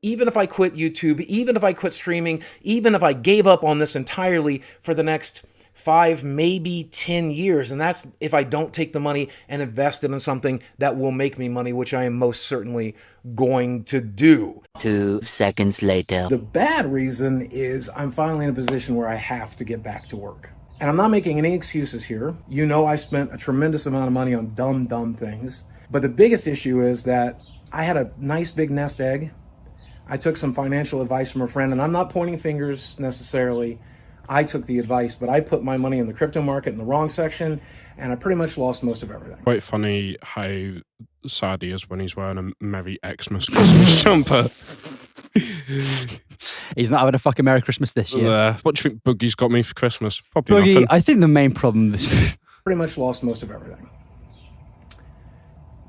Even if I quit YouTube, even if I quit streaming, even if I gave up on this entirely for the next 5, maybe 10 years. And that's if I don't take the money and invest it in something that will make me money, which I am most certainly going to do. 2 seconds later. The bad reason is I'm finally in a position where I have to get back to work. And I'm not making any excuses here. You know, I spent a tremendous amount of money on dumb things. But the biggest issue is that I had a nice big nest egg. I took some financial advice from a friend, and I'm not pointing fingers necessarily. I took the advice, but I put my money in the crypto market in the wrong section, and I pretty much lost most of everything. Quite funny how sad he is when he's wearing a Merry Xmas Christmas jumper. He's not having a fucking Merry Christmas this year. What do you think Boogie's got me for Christmas? Probably Boogie, nothing. I think the main problem is... Pretty much lost most of everything.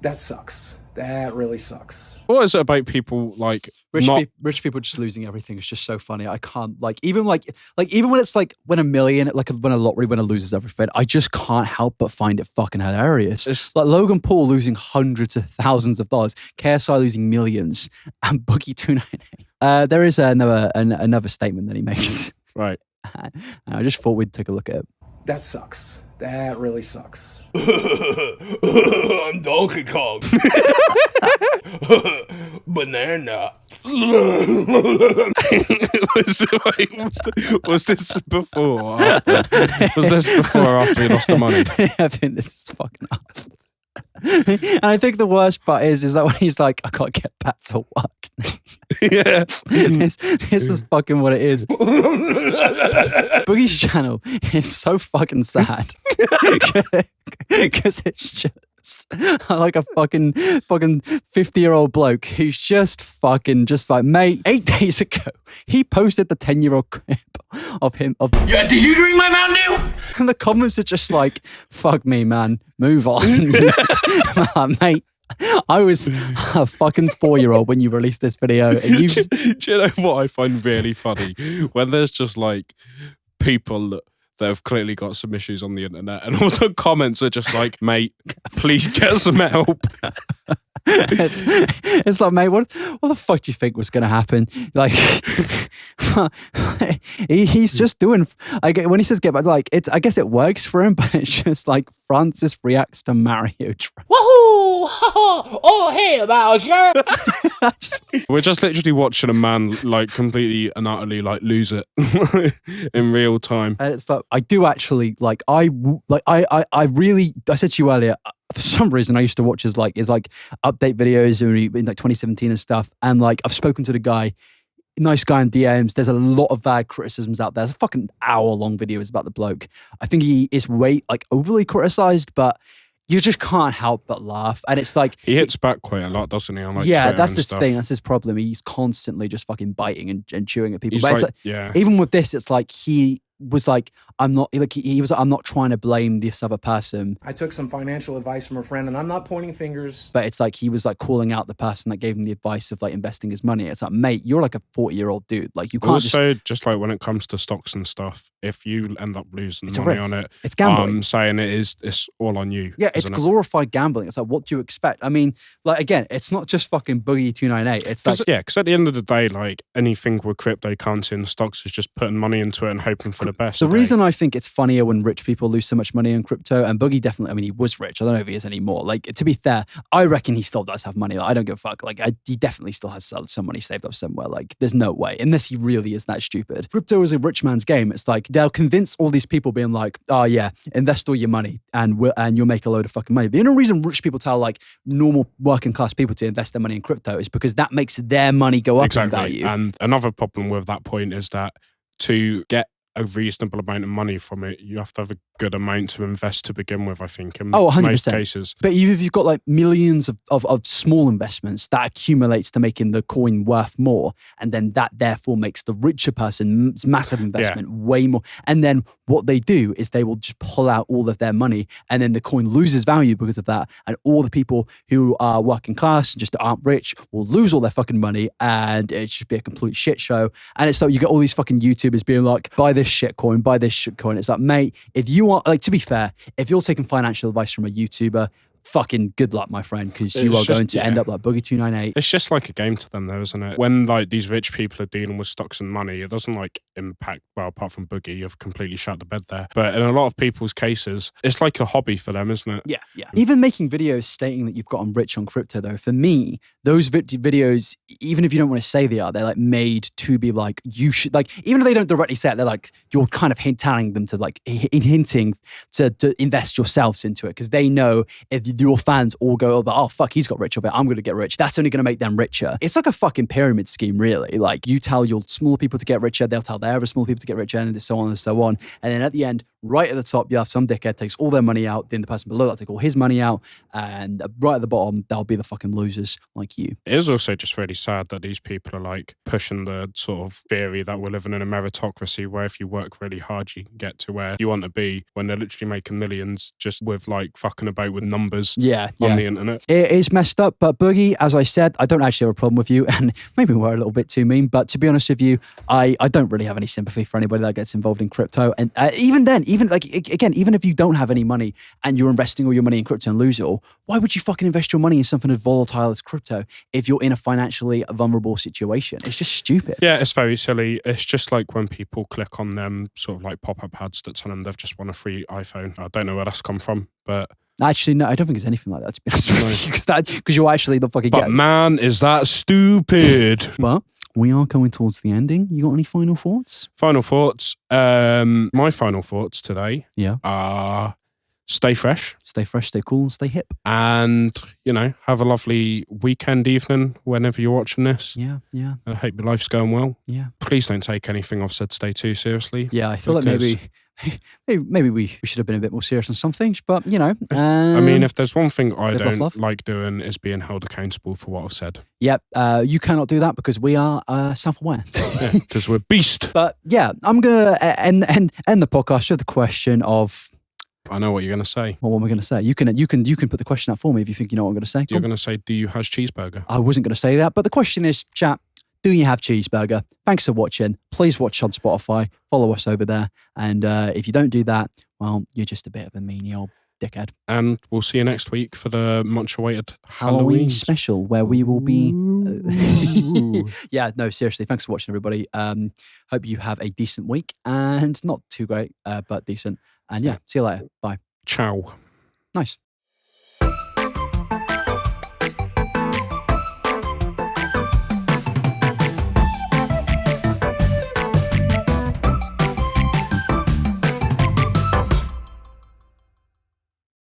That sucks. That really sucks. What is it about people like rich people just losing everything is just so funny. I can't even when it's like when when a lottery winner loses everything, I just can't help but find it fucking hilarious. Like Logan Paul losing hundreds of thousands of dollars, KSi losing millions, and Boogie2988. There is another statement that he makes. Right. I just thought we'd take a look at it. That sucks. That really sucks. I'm Donkey Kong. Banana. was this before or after? Was this before or after he lost the money? I think this is fucking after. And I think the worst part is that when he's like, I can't get back to work. Yeah. This is fucking what it is. Boogie's channel is so fucking sad. Because it's just like a fucking 50-year-old bloke who's just like, mate, 8 days ago, he posted the 10-year-old clip of him. Yeah, did you drink my Mountain Dew? And the comments are just like, fuck me, man, move on. Mate, I was a fucking 4-year-old when you released this video. And do you know what I find really funny? When there's just like people that have clearly got some issues on the internet, and all the comments are just like, mate, please get some help. It's like, mate, what the fuck do you think was going to happen? Like, he's just doing. When he says get back, like, I guess it works for him, but it's just like Francis reacts to Mario. Woohoo! Oh, hey, Bowser! We're just literally watching a man like completely and utterly like lose it in real time. And it's like, I do actually like. I said to you earlier. For some reason, I used to watch his update videos in like 2017 and stuff. And like, I've spoken to the guy, nice guy in DMs. There's a lot of bad criticisms out there. There's a fucking hour-long videos about the bloke. I think he is overly criticized, but you just can't help but laugh. And it's like, he hits back quite a lot, doesn't he? On yeah, Twitter that's and his stuff. thing. That's his problem. He's constantly just fucking biting and chewing at people. He's but it's like, like, yeah. Even with this, it's like he was like, I'm not trying to blame this other person. I took some financial advice from a friend, and I'm not pointing fingers. But it's like he was like calling out the person that gave him the advice of like investing his money. It's like, mate, you're like a 40-year-old dude. Like you can't also just like when it comes to stocks and stuff, if you end up losing money on it, it's gambling. I'm saying it's all on you. Yeah, it's glorified gambling. It's like, what do you expect? I mean, like again, it's not just fucking Boogie2988. It's like, yeah, because at the end of the day, like anything with cryptocurrency and stocks is just putting money into it and hoping for the best. The reason I think it's funnier when rich people lose so much money in crypto, and Boogie definitely, I mean, he was rich. I don't know if he is anymore. Like, to be fair, I reckon he still does have money. Like, I don't give a fuck. Like, he definitely still has some money saved up somewhere. Like, there's no way, unless he really is that stupid. Crypto is a rich man's game. It's like, they'll convince all these people being like, oh yeah, invest all your money and you'll make a load of fucking money. The only reason rich people tell like normal working class people to invest their money in crypto is because that makes their money go up in value. And another problem with that point is that to get a reasonable amount of money from it, you have to have a good amount to invest to begin with, I think, in 100%. most cases. But if you've got like millions of small investments, that accumulates to making the coin worth more. And then that therefore makes the richer person's massive investment way more. And then what they do is they will just pull out all of their money and then the coin loses value because of that. And all the people who are working class and just aren't rich will lose all their fucking money and it should be a complete shit show. And it's so you get all these fucking YouTubers being like, buy this shit coin, buy this shit coin. It's like, mate, if you want, like, to be fair, if you're taking financial advice from a YouTuber, fucking good luck, my friend, because you are going to end up like Boogie2988. It's just like a game to them, though, isn't it? When like these rich people are dealing with stocks and money, it doesn't like impact. Well, apart from Boogie, you've completely shut the bed there. But in a lot of people's cases, it's like a hobby for them, isn't it? Yeah. Even making videos stating that you've gotten rich on crypto, though, for me, those videos, even if you don't want to say they are, they're like made to be like, you should, like, even if they don't directly say it, they're like, you're kind of telling them to like, hinting to invest yourselves into it, because they know if your fans all go, oh fuck, he's got rich of it, I'm going to get rich, that's only going to make them richer. It's like a fucking pyramid scheme, really. Like, you tell your smaller people to get richer, they'll tell their other small people to get richer, and so on and so on. And then at the end, right at the top, you have some dickhead takes all their money out, then the person below that take all his money out, and right at the bottom, they'll be the fucking losers like you. It is also just really sad that these people are like pushing the sort of theory that we're living in a meritocracy where if you work really hard, you can get to where you want to be, when they're literally making millions just with like fucking about with numbers on the internet. It is messed up, but Boogie, as I said, I don't actually have a problem with you, and maybe we're a little bit too mean, but to be honest with you, I don't really have any sympathy for anybody that gets involved in crypto. And even then, even if you don't have any money and you're investing all your money in crypto and lose it all, why would you fucking invest your money in something as volatile as crypto if you're in a financially vulnerable situation? It's just stupid. Yeah, it's very silly. It's just like when people click on them sort of like pop-up ads that tell them they've just won a free iPhone. I don't know where that's come from, but... Actually, no, I don't think it's anything like that, to be honest with you, because you're actually the fucking... But man, is that stupid. But we are coming towards the ending. You got any final thoughts? Final thoughts. My final thoughts today are stay fresh. Stay fresh, stay cool, and stay hip. And, have a lovely weekend, evening, whenever you're watching this. Yeah. I hope your life's going well. Yeah. Please don't take anything I've said today too seriously. Yeah, I feel like maybe we should have been a bit more serious on some things, but, I mean, if there's one thing I don't like doing is being held accountable for what I've said. Yep, you cannot do that because we are self-aware. Because we're beast. But, yeah, I'm going to end the podcast with the question of... I know what you're going to say. Well, what am I going to say? You can put the question out for me if you think you know what I'm going to say. You're going to say, do you have cheeseburger? I wasn't going to say that, but the question is, chat, do you have cheeseburger? Thanks for watching. Please watch on Spotify. Follow us over there. And if you don't do that, well, you're just a bit of a meanie old dickhead. And we'll see you next week for the much-awaited Halloween special, where we will be... Yeah, no, seriously. Thanks for watching, everybody. Hope you have a decent week. And not too great, but decent. And yeah, see you later. Bye. Ciao. Nice.